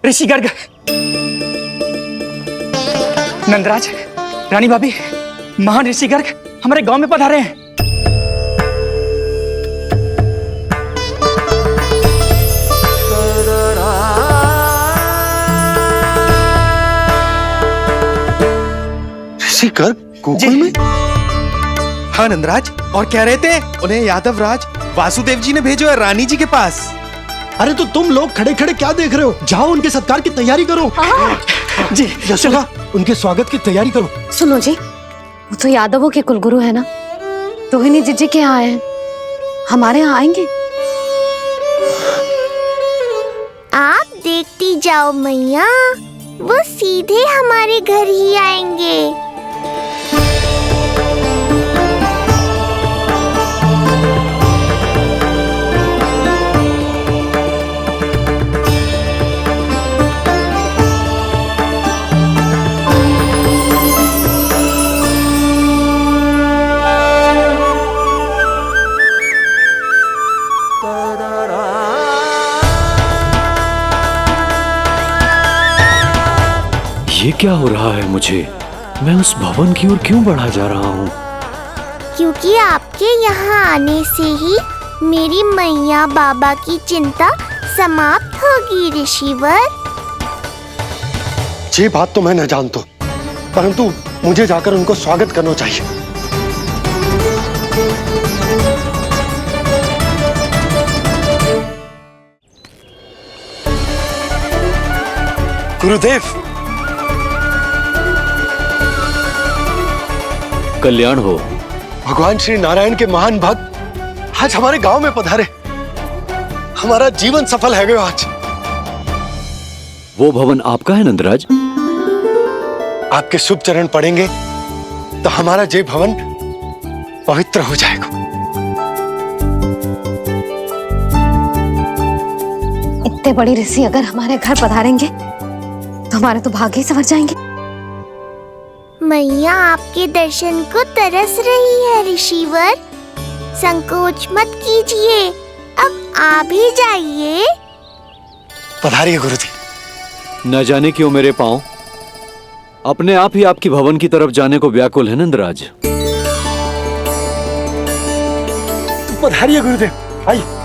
ऋषि गर्ग, नंदराज, रानी भाभी, महान ऋषि गर्ग हमारे गांव में पधारे हैं। ऋषि गर्ग गोकुल में? हाँ नंदराज, और कह रहे थे उन्हें यादव राज वासुदेव जी ने भेजो है रानी जी के पास। अरे तो तुम लोग खड़े खड़े क्या देख रहे हो? जाओ उनके सत्कार की तैयारी करो। जी यशोदा, उनके स्वागत की तैयारी करो। सुनो जी, वो तो यादवों के कुलगुरु है ना, रोहिणी जीजी के यहाँ आए हैं, हमारे यहाँ आएंगे। आप देखती जाओ मैया, वो सीधे हमारे घर ही आएंगे। ये क्या हो रहा है मुझे? मैं उस भवन की ओर क्यों बढ़ा जा रहा हूँ? क्योंकि आपके यहाँ आने से ही मेरी मैया बाबा की चिंता समाप्त होगी ऋषिवर। ये बात तो मैं न जानता, परंतु मुझे जाकर उनको स्वागत करना चाहिए। गुरुदेव, कल्याण हो। भगवान श्री नारायण के महान भक्त आज हमारे गांव में पधारे। हमारा जीवन सफल है गयो आज। वो भवन आपका है नंदराज? आपके शुभ चरण पड़ेंगे तो हमारा जय भवन पवित्र हो जाएगा। इतने बड़ी ऋषि अगर हमारे घर पधारेंगे तो हमारे तो भाग्य ही संवर जाएंगे। मैया आपके दर्शन को तरस रही है ऋषिवर, संकोच मत कीजिए, अब आ भी जाइए। पधारिए गुरुजी। न जाने क्यों मेरे पांव अपने आप ही आपकी भवन की तरफ जाने को व्याकुल है नंदराज। पधारिए गुरुदेव, आइए।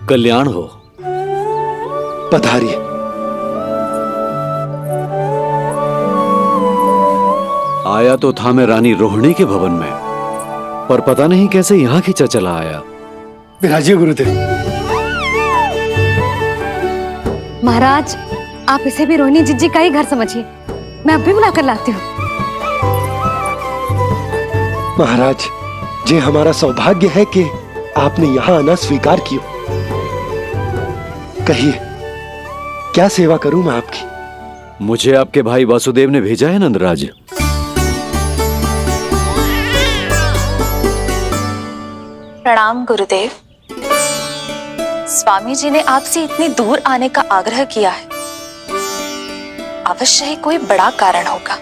कल्याण हो। पधारिए। आया तो था मैं रानी रोहिणी के भवन में, पर पता नहीं कैसे यहाँ खींचा चला आया। विराजिए गुरुदेव। महाराज, आप इसे भी रोहिणी जिज्जी का ही घर समझिए, मैं अब भी बुला कर लाती हूँ। महाराज, ये हमारा सौभाग्य है कि आपने यहाँ आना स्वीकार किया। कहिए, क्या सेवा करूं मैं आपकी? मुझे आपके भाई वासुदेव ने भेजा है नंदराज। प्रणाम गुरुदेव। स्वामी जी ने आपसे इतनी दूर आने का आग्रह किया है, अवश्य ही कोई बड़ा कारण होगा।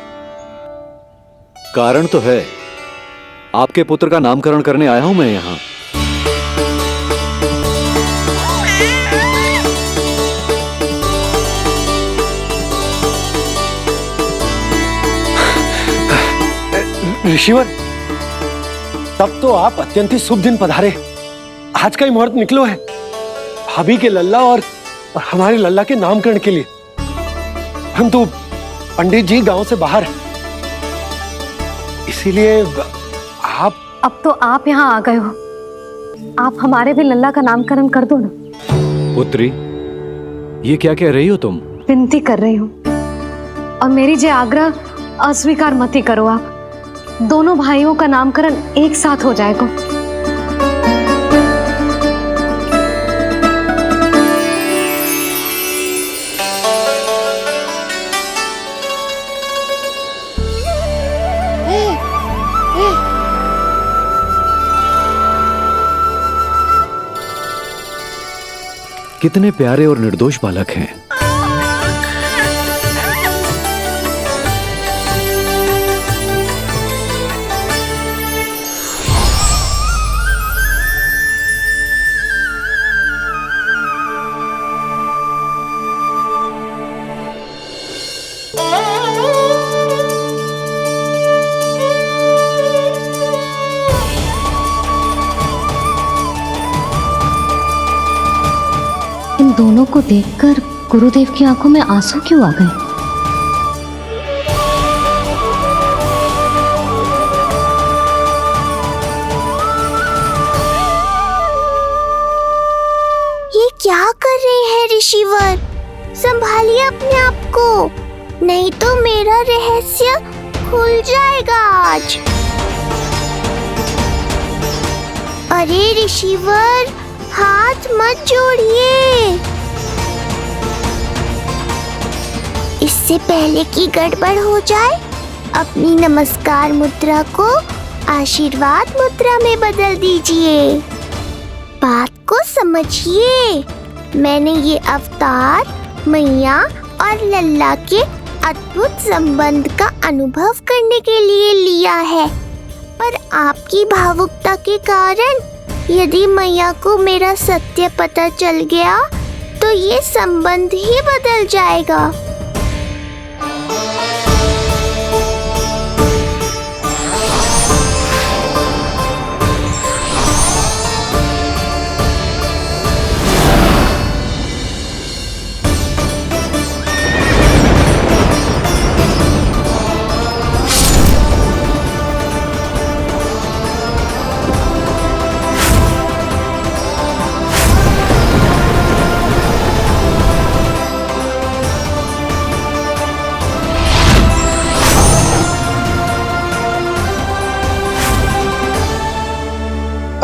कारण तो है, आपके पुत्र का नामकरण करने आया हूं मैं यहाँ। ऋषिवर, तब तो आप अत्यंत ही शुभ दिन पधारे। आज का ही मुहूर्त निकलो है भाभी के लल्ला और हमारे लल्ला के नामकरण के लिए। हम तो पंडित जी गांव से बाहर हैं, इसीलिए आप। अब तो आप यहाँ आ गए हो, आप हमारे भी लल्ला का नामकरण कर दो ना। पुत्री, ये क्या कह रही हो तुम? विनती कर रही हूँ, और मेरी जे आग्रह अस्वीकार मत ही करो। आप दोनों भाइयों का नामकरण एक साथ हो जाएगा। कितने प्यारे और निर्दोष बालक हैं। इन दोनों को देखकर गुरुदेव की आंखों में आंसू क्यों आ गए? ये क्या कर रहे हैं ऋषिवर? संभालिए अपने आप को, नहीं तो मेरा रहस्य खुल जाएगा आज। अरे ऋषिवर, हाथ मत जोड़िए। इससे पहले कि गड़बड़ हो जाए, अपनी नमस्कार मुद्रा को आशीर्वाद मुद्रा में बदल दीजिए। बात को समझिए, मैंने ये अवतार मैया और लल्ला के अद्भुत संबंध का अनुभव करने के लिए लिया है, पर आपकी भावुकता के कारण यदि मैया को मेरा सत्य पता चल गया तो ये संबंध ही बदल जाएगा।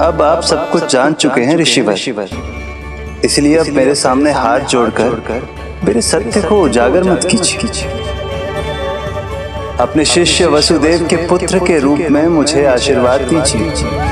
अब आप सब कुछ जान चुके हैं ऋषिवर, इसलिए अब मेरे सामने हाथ जोड़कर मेरे सत्य को उजागर मत कीजिए। अपने शिष्य वसुदेव के पुत्र के रूप में मुझे आशीर्वाद दीजिए।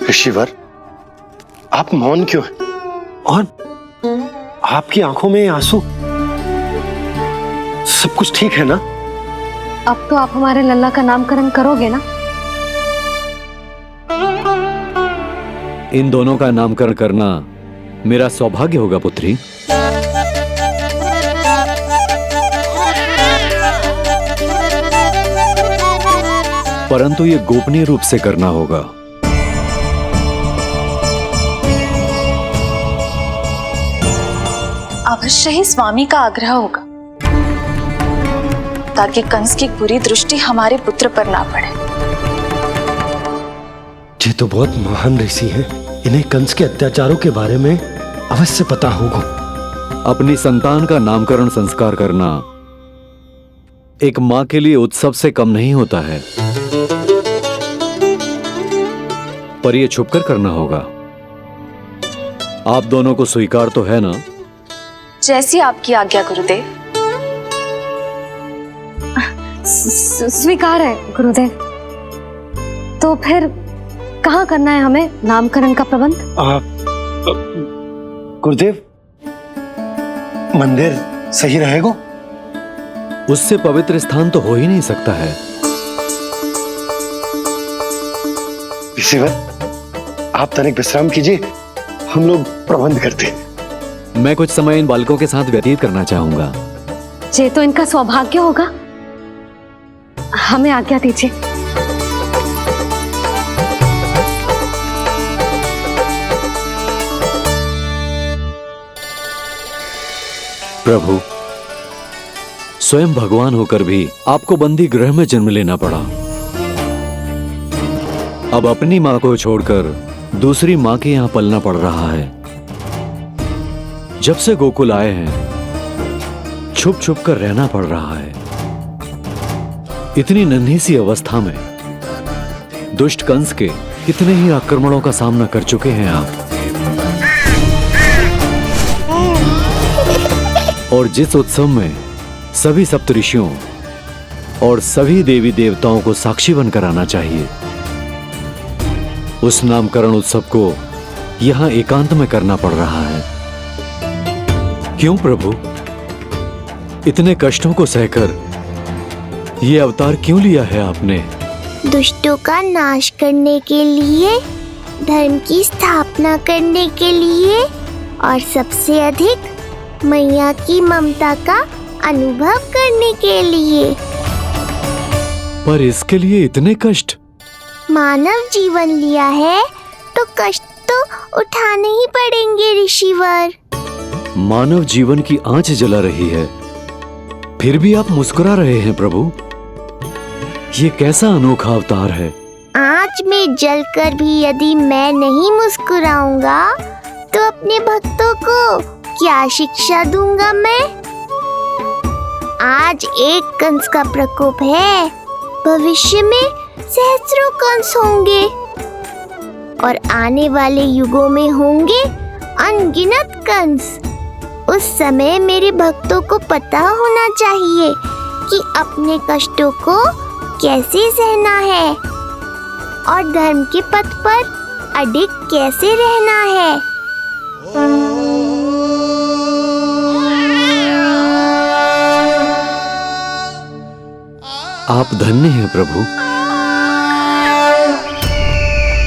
ऋषिवर, आप मौन क्यों हैं? और आपकी आंखों में आंसू, सब कुछ ठीक है ना? अब तो आप हमारे लल्ला का नामकरण करोगे ना? इन दोनों का नामकरण करना मेरा सौभाग्य होगा पुत्री। परंतु ये गोपनीय रूप से करना होगा। अवश्य ही स्वामी का आग्रह होगा, ताकि कंस की बुरी दृष्टि हमारे पुत्र पर ना पड़े। ये तो बहुत महान ऋषि हैं, इन्हें कंस के अत्याचारों के बारे में अवश्य पता होगा। अपनी संतान का नामकरण संस्कार करना एक मां के लिए उत्सव से कम नहीं होता है, पर यह छुपकर करना होगा। आप दोनों को स्वीकार तो है ना? जैसी आपकी आज्ञा गुरुदेव। स्वीकार है गुरुदेव। तो फिर कहाँ करना है हमें नामकरण का प्रबंध? गुरुदेव, मंदिर सही रहेगा? उससे पवित्र स्थान तो हो ही नहीं सकता है। ऋषिवर, आप तनिक विश्राम कीजिए, हम लोग प्रबंध करते हैं। मैं कुछ समय इन बालकों के साथ व्यतीत करना चाहूंगा। ये तो इनका सौभाग्य होगा। हमें आज्ञा दीजिए। प्रभु, स्वयं भगवान होकर भी आपको बंदी गृह में जन्म लेना पड़ा। अब अपनी मां को छोड़कर दूसरी मां के यहां पलना पड़ रहा है। जब से गोकुल आए हैं छुप छुप कर रहना पड़ रहा है। इतनी नन्ही सी अवस्था में दुष्ट कंस के कितने ही आक्रमणों का सामना कर चुके हैं आप। और जिस उत्सव में सभी सप्तऋषियों और सभी देवी देवताओं को साक्षी बनकर आना चाहिए, उस नामकरण उत्सव को यहां एकांत में करना पड़ रहा है। क्यों प्रभु, इतने कष्टों को सहकर ये अवतार क्यों लिया है आपने? दुष्टों का नाश करने के लिए, धर्म की स्थापना करने के लिए और सबसे अधिक मैया की ममता का अनुभव करने के लिए। पर इसके लिए इतने कष्ट? मानव जीवन लिया है तो कष्ट तो उठाने ही पड़ेंगे ऋषिवर। मानव जीवन की आंच जला रही है, फिर भी आप मुस्कुरा रहे हैं प्रभु। ये कैसा अनोखा अवतार है। आंच में जलकर भी यदि मैं नहीं मुस्कुराऊंगा तो अपने भक्तों को क्या शिक्षा दूंगा मैं? आज एक कंस का प्रकोप है, भविष्य में सहस्रों कंस होंगे और आने वाले युगों में होंगे अनगिनत कंस। उस समय मेरे भक्तों को पता होना चाहिए कि अपने कष्टों को कैसे सहना है और धर्म के पथ पर अडिग कैसे रहना है। आप धन्य हैं प्रभु।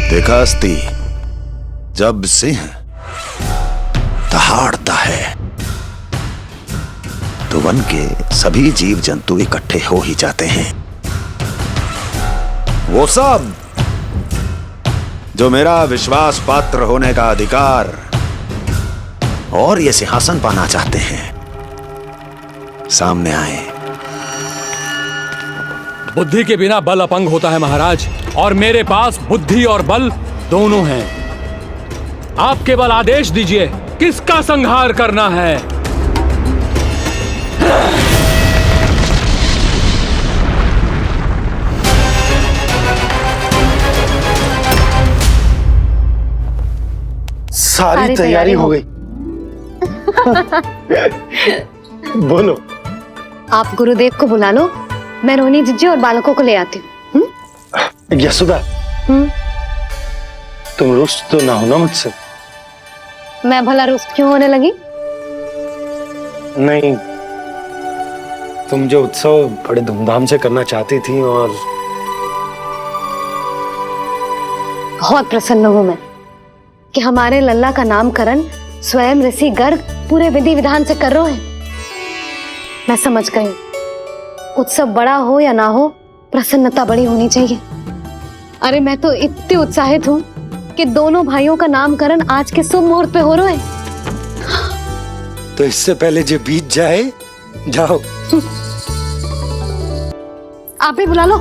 देखा अस्ति, जब सिंह दहाड़ता है तो वन के सभी जीव जंतु इकट्ठे हो ही जाते हैं। वो सब जो मेरा विश्वास पात्र होने का अधिकार और ये सिंहासन पाना चाहते हैं, सामने आए। बुद्धि के बिना बल अपंग होता है महाराज, और मेरे पास बुद्धि और बल दोनों हैं। आप केवल आदेश दीजिए किसका संहार करना है। सारी तैयारी हो गई। बोलो। आप गुरुदेव को बुला लो, मैं रोनी जीजी और बालकों को ले आती हूँ। यशोदा, तुम रुष्ट तो ना हो ना मुझसे? मैं भला रुष्ट क्यों होने लगी? नहीं, तुम जो उत्सव बड़े धूमधाम से करना चाहती थी और बहुत प्रसन्न हूँ मैं कि हमारे लल्ला का नामकरण स्वयं ऋषि गर्ग पूरे विधि विधान से कर रहे हैं। मैं समझ गई, उत्सव बड़ा हो या ना हो, प्रसन्नता बड़ी होनी चाहिए। अरे मैं तो इतनी उत्साहित हूँ कि दोनों भाइयों का नामकरण आज के शुभ मुहूर्त पे हो रहा है। तो इससे पहले जो बीत जाए, जाओ। आप भी बुला लो।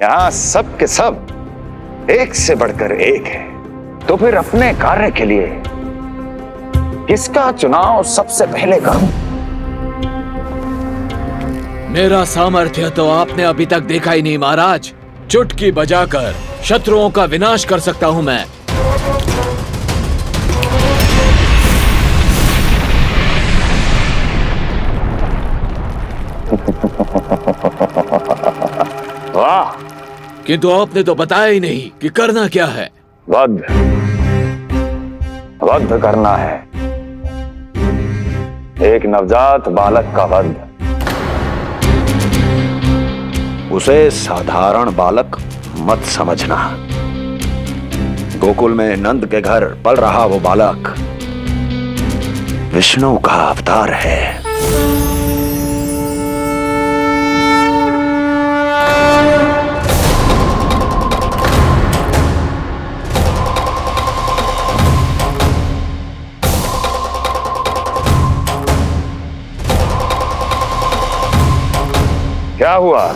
यहाँ सब के सब एक से बढ़कर एक है, तो फिर अपने कार्य के लिए किसका चुनाव सबसे पहले करूं? मेरा सामर्थ्य तो आपने अभी तक देखा ही नहीं महाराज। चुटकी बजाकर शत्रुओं का विनाश कर सकता हूं मैं। वाह! किंतु आपने तो बताया ही नहीं कि करना क्या है। वध करना है, एक नवजात बालक का वध। उसे साधारण बालक मत समझना। गोकुल में नंद के घर पल रहा वो बालक विष्णु का अवतार है। क्या हुआ?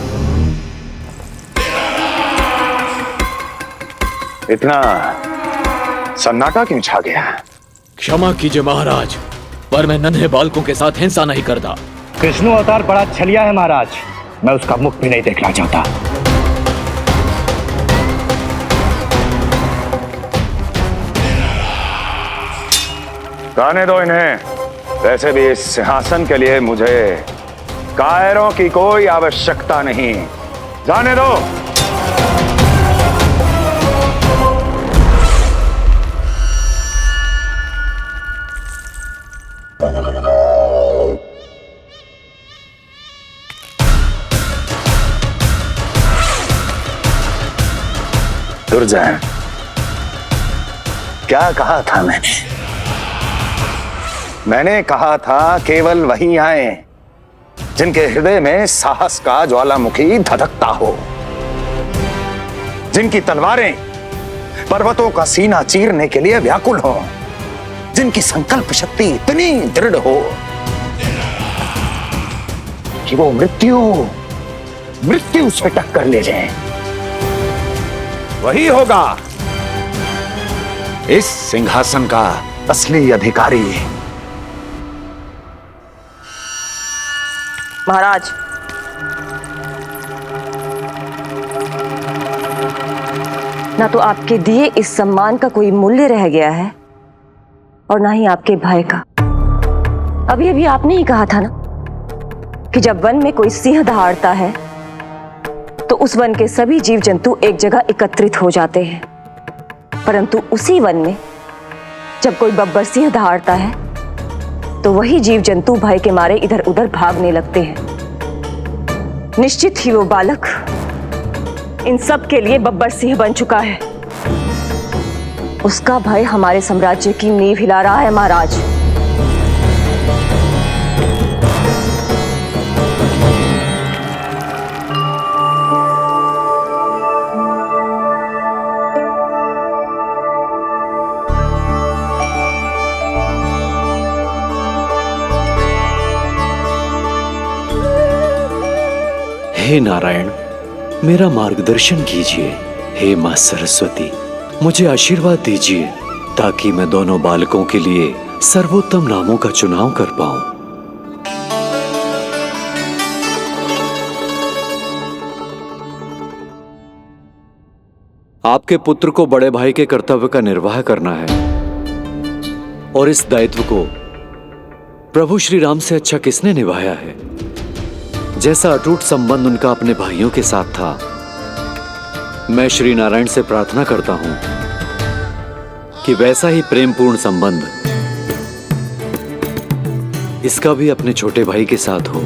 इतना सन्नाटा क्यों छा गया? क्षमा कीजिए महाराज, पर मैं नन्हे बालकों के साथ हिंसा नहीं करता। विष्णु अवतार बड़ा छलिया है महाराज, मैं उसका मुख भी नहीं देखना चाहता। जाने दो इन्हें। वैसे भी इस सिंहासन के लिए मुझे कायरों की कोई आवश्यकता नहीं। जाने दो। दुर्जय, क्या कहा था मैंने कहा था केवल वही आए जिनके हृदय में साहस का ज्वालामुखी धधकता हो, जिनकी तलवारें पर्वतों का सीना चीरने के लिए व्याकुल हो, जिनकी संकल्प शक्ति इतनी दृढ़ हो कि वो मृत्यु से टक्कर ले जाए। वही होगा इस सिंहासन का असली अधिकारी। महाराज, ना तो आपके दिए इस सम्मान का कोई मूल्य रह गया है और ना ही आपके भय का। अभी आपने ही कहा था ना कि जब वन में कोई सिंह दहाड़ता है तो उस वन के सभी जीव जंतु एक जगह एकत्रित हो जाते हैं, परंतु उसी वन में जब कोई बब्बर सिंह दहाड़ता है तो वही जीव जंतु भय के मारे इधर उधर भागने लगते हैं। निश्चित ही वो बालक इन सब के लिए बब्बर सिंह बन चुका है। उसका भय हमारे साम्राज्य की नींव हिला रहा है महाराज। हे नारायण, मेरा मार्गदर्शन कीजिए। हे मां सरस्वती, मुझे आशीर्वाद दीजिए ताकि मैं दोनों बालकों के लिए सर्वोत्तम नामों का चुनाव कर पाऊं। आपके पुत्र को बड़े भाई के कर्तव्य का निर्वाह करना है और इस दायित्व को प्रभु श्री राम से अच्छा किसने निभाया है? जैसा अटूट संबंध उनका अपने भाइयों के साथ था, मैं श्री नारायण से प्रार्थना करता हूं कि वैसा ही प्रेमपूर्ण संबंध इसका भी अपने छोटे भाई के साथ हो।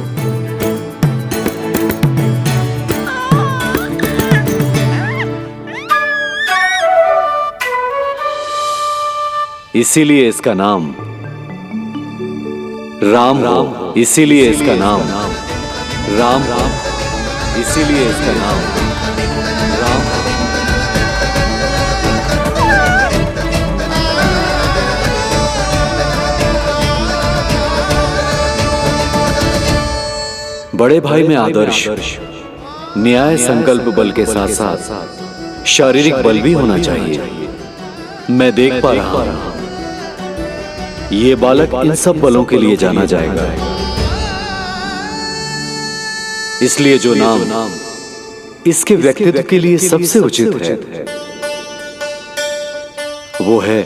इसीलिए इसका नाम राम हो। इसीलिए इसका नाम राम, इसीलिए इसका नाम राम। बड़े भाई में आदर्श, न्याय, संकल्प बल के साथ साथ शारीरिक बल भी होना चाहिए। मैं देख पा रहा हूं ये बालक इन सब बलों के लिए जाना जाएगा। इसलिए जो नाम इसके व्यक्तित्व के लिए सबसे उचित है वो है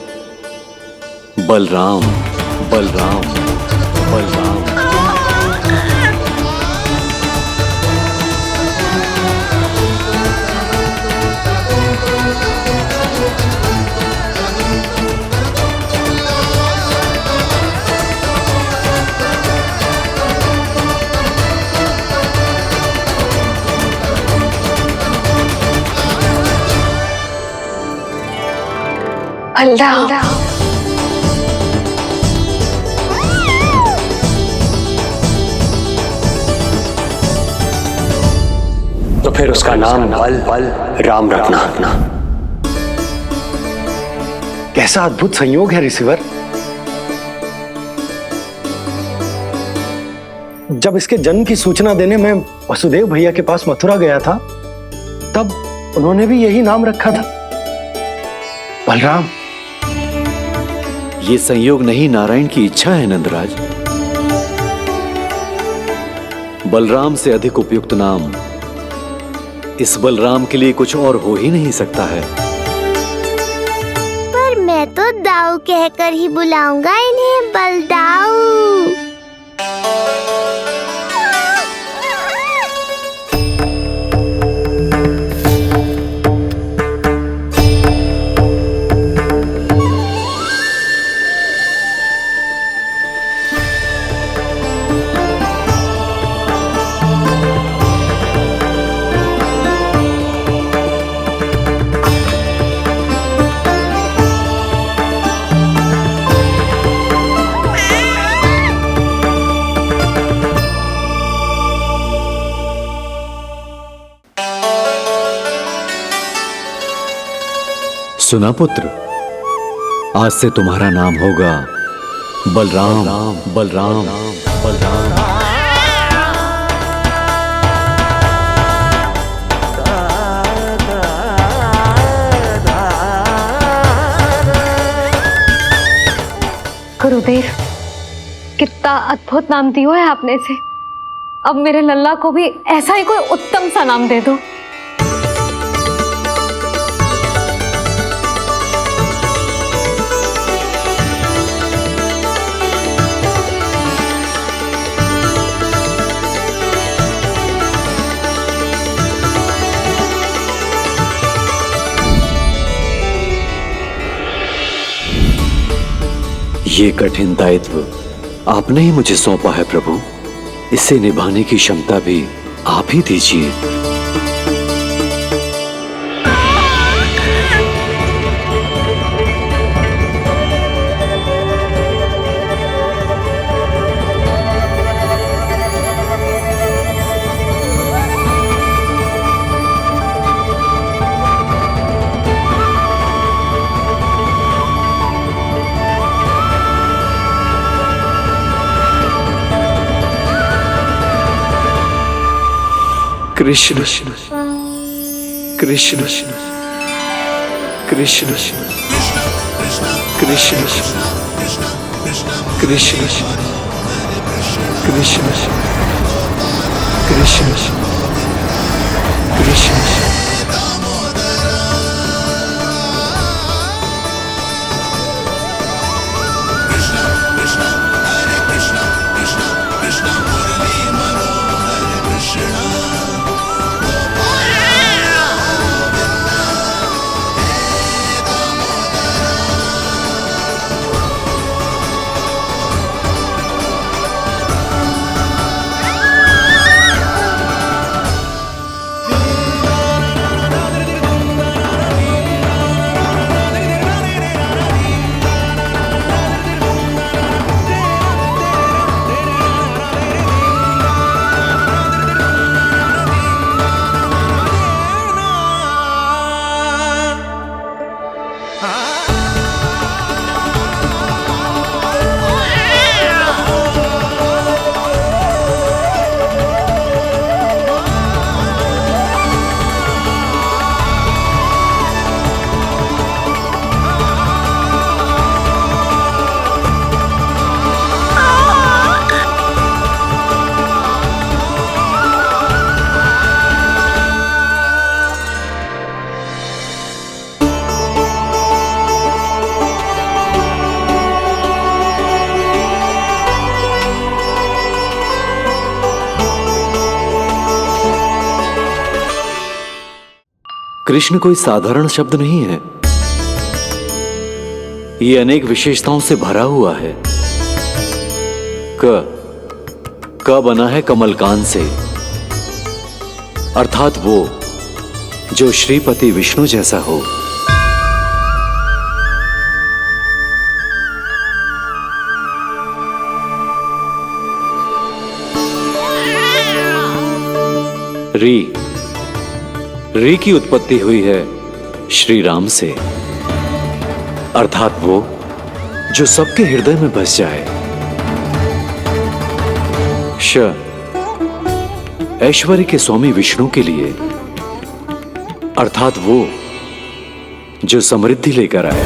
बलराम। बलराम, बलराम। बलराम। तो फिर उसका नाम बल राम रखना। कैसा अद्भुत संयोग है रिसीवर। जब इसके जन्म की सूचना देने मैं वसुदेव भैया के पास मथुरा गया था, तब उन्होंने भी यही नाम रखा था, बलराम। ये संयोग नहीं, नारायण की इच्छा है नंदराज। बलराम से अधिक उपयुक्त नाम इस बलराम के लिए कुछ और हो ही नहीं सकता है। पर मैं तो दाऊ कहकर ही बुलाऊंगा इन्हें, बलदाऊ। सुना पुत्र, आज से तुम्हारा नाम होगा बलराम। बलराम, बलराम। गुरुदेव, कितना अद्भुत नाम दिया है आपने इसे। अब मेरे लल्ला को भी ऐसा ही कोई उत्तम सा नाम दे दो। ये कठिन दायित्व आपने ही मुझे सौंपा है प्रभु, इसे निभाने की क्षमता भी आप ही दीजिए। कृष्ण कृष्ण कृष्ण कृष्ण कृष्ण कृष्ण कृष्ण कृष्ण कृष्ण कोई साधारण शब्द नहीं है। ये अनेक विशेषताओं से भरा हुआ है। क बना है कमलकांत से, अर्थात वो जो श्रीपति विष्णु जैसा हो। री की उत्पत्ति हुई है श्री राम से, अर्थात वो जो सबके हृदय में बस जाए। ऐश्वर्य के स्वामी विष्णु के लिए, अर्थात वो जो समृद्धि लेकर आए।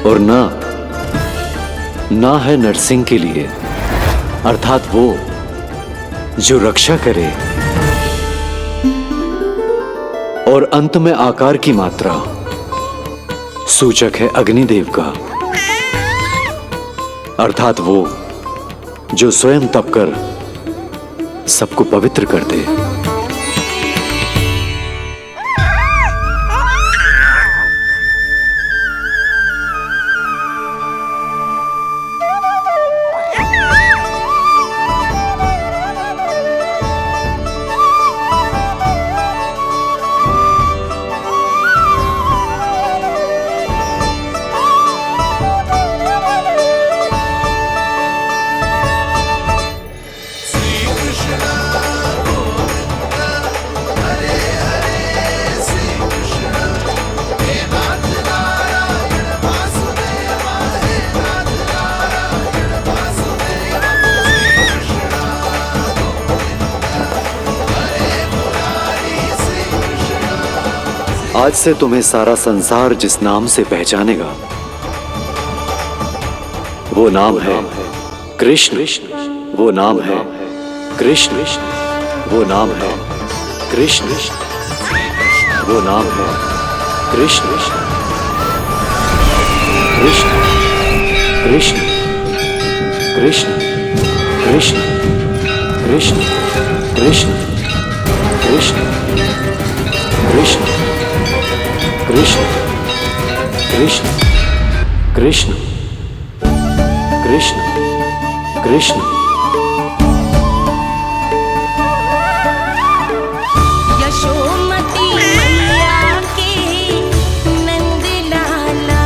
और ना है नरसिंह के लिए, अर्थात वो जो रक्षा करे। और अंत में आकार की मात्रा सूचक है अग्निदेव का, अर्थात वो जो स्वयं तप कर सबको पवित्र कर दे। आज से तुम्हें सारा संसार जिस नाम से पहचानेगा वो नाम है कृष्ण। वो नाम है कृष्ण। वो नाम है कृष्ण। वो नाम है कृष्ण। कृष्ण कृष्ण कृष्ण कृष्ण कृष्ण कृष्ण कृष्ण कृष्ण कृष्ण कृष्ण कृष्ण कृष्ण कृष्ण। यशोमती मैया के नंद लाला,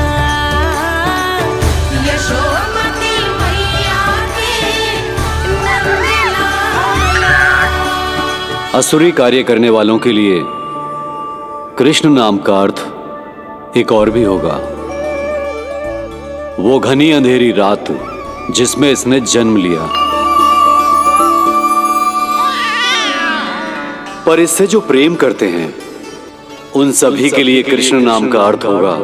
यशोमती मैया के नंद लाला। असुरी कार्य करने वालों के लिए कृष्ण नाम का अर्थ एक और भी होगा। वो घनी अंधेरी रात जिसमें इसने जन्म लिया। पर इससे जो प्रेम करते हैं उन सभी के लिए कृष्ण नाम का अर्थ होगा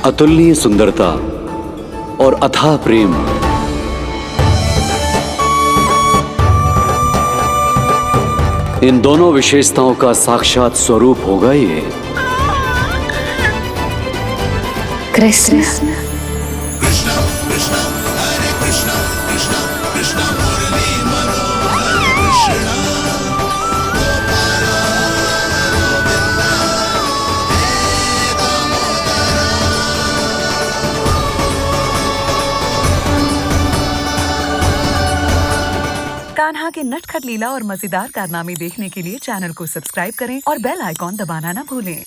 अतुलनीय सुंदरता और अथाह प्रेम। इन दोनों विशेषताओं का साक्षात स्वरूप होगा ये कृष्ण। कान्हा के नटखट लीला और मजेदार कारनामे देखने के लिए चैनल को सब्सक्राइब करें और बेल आइकॉन दबाना ना भूलें।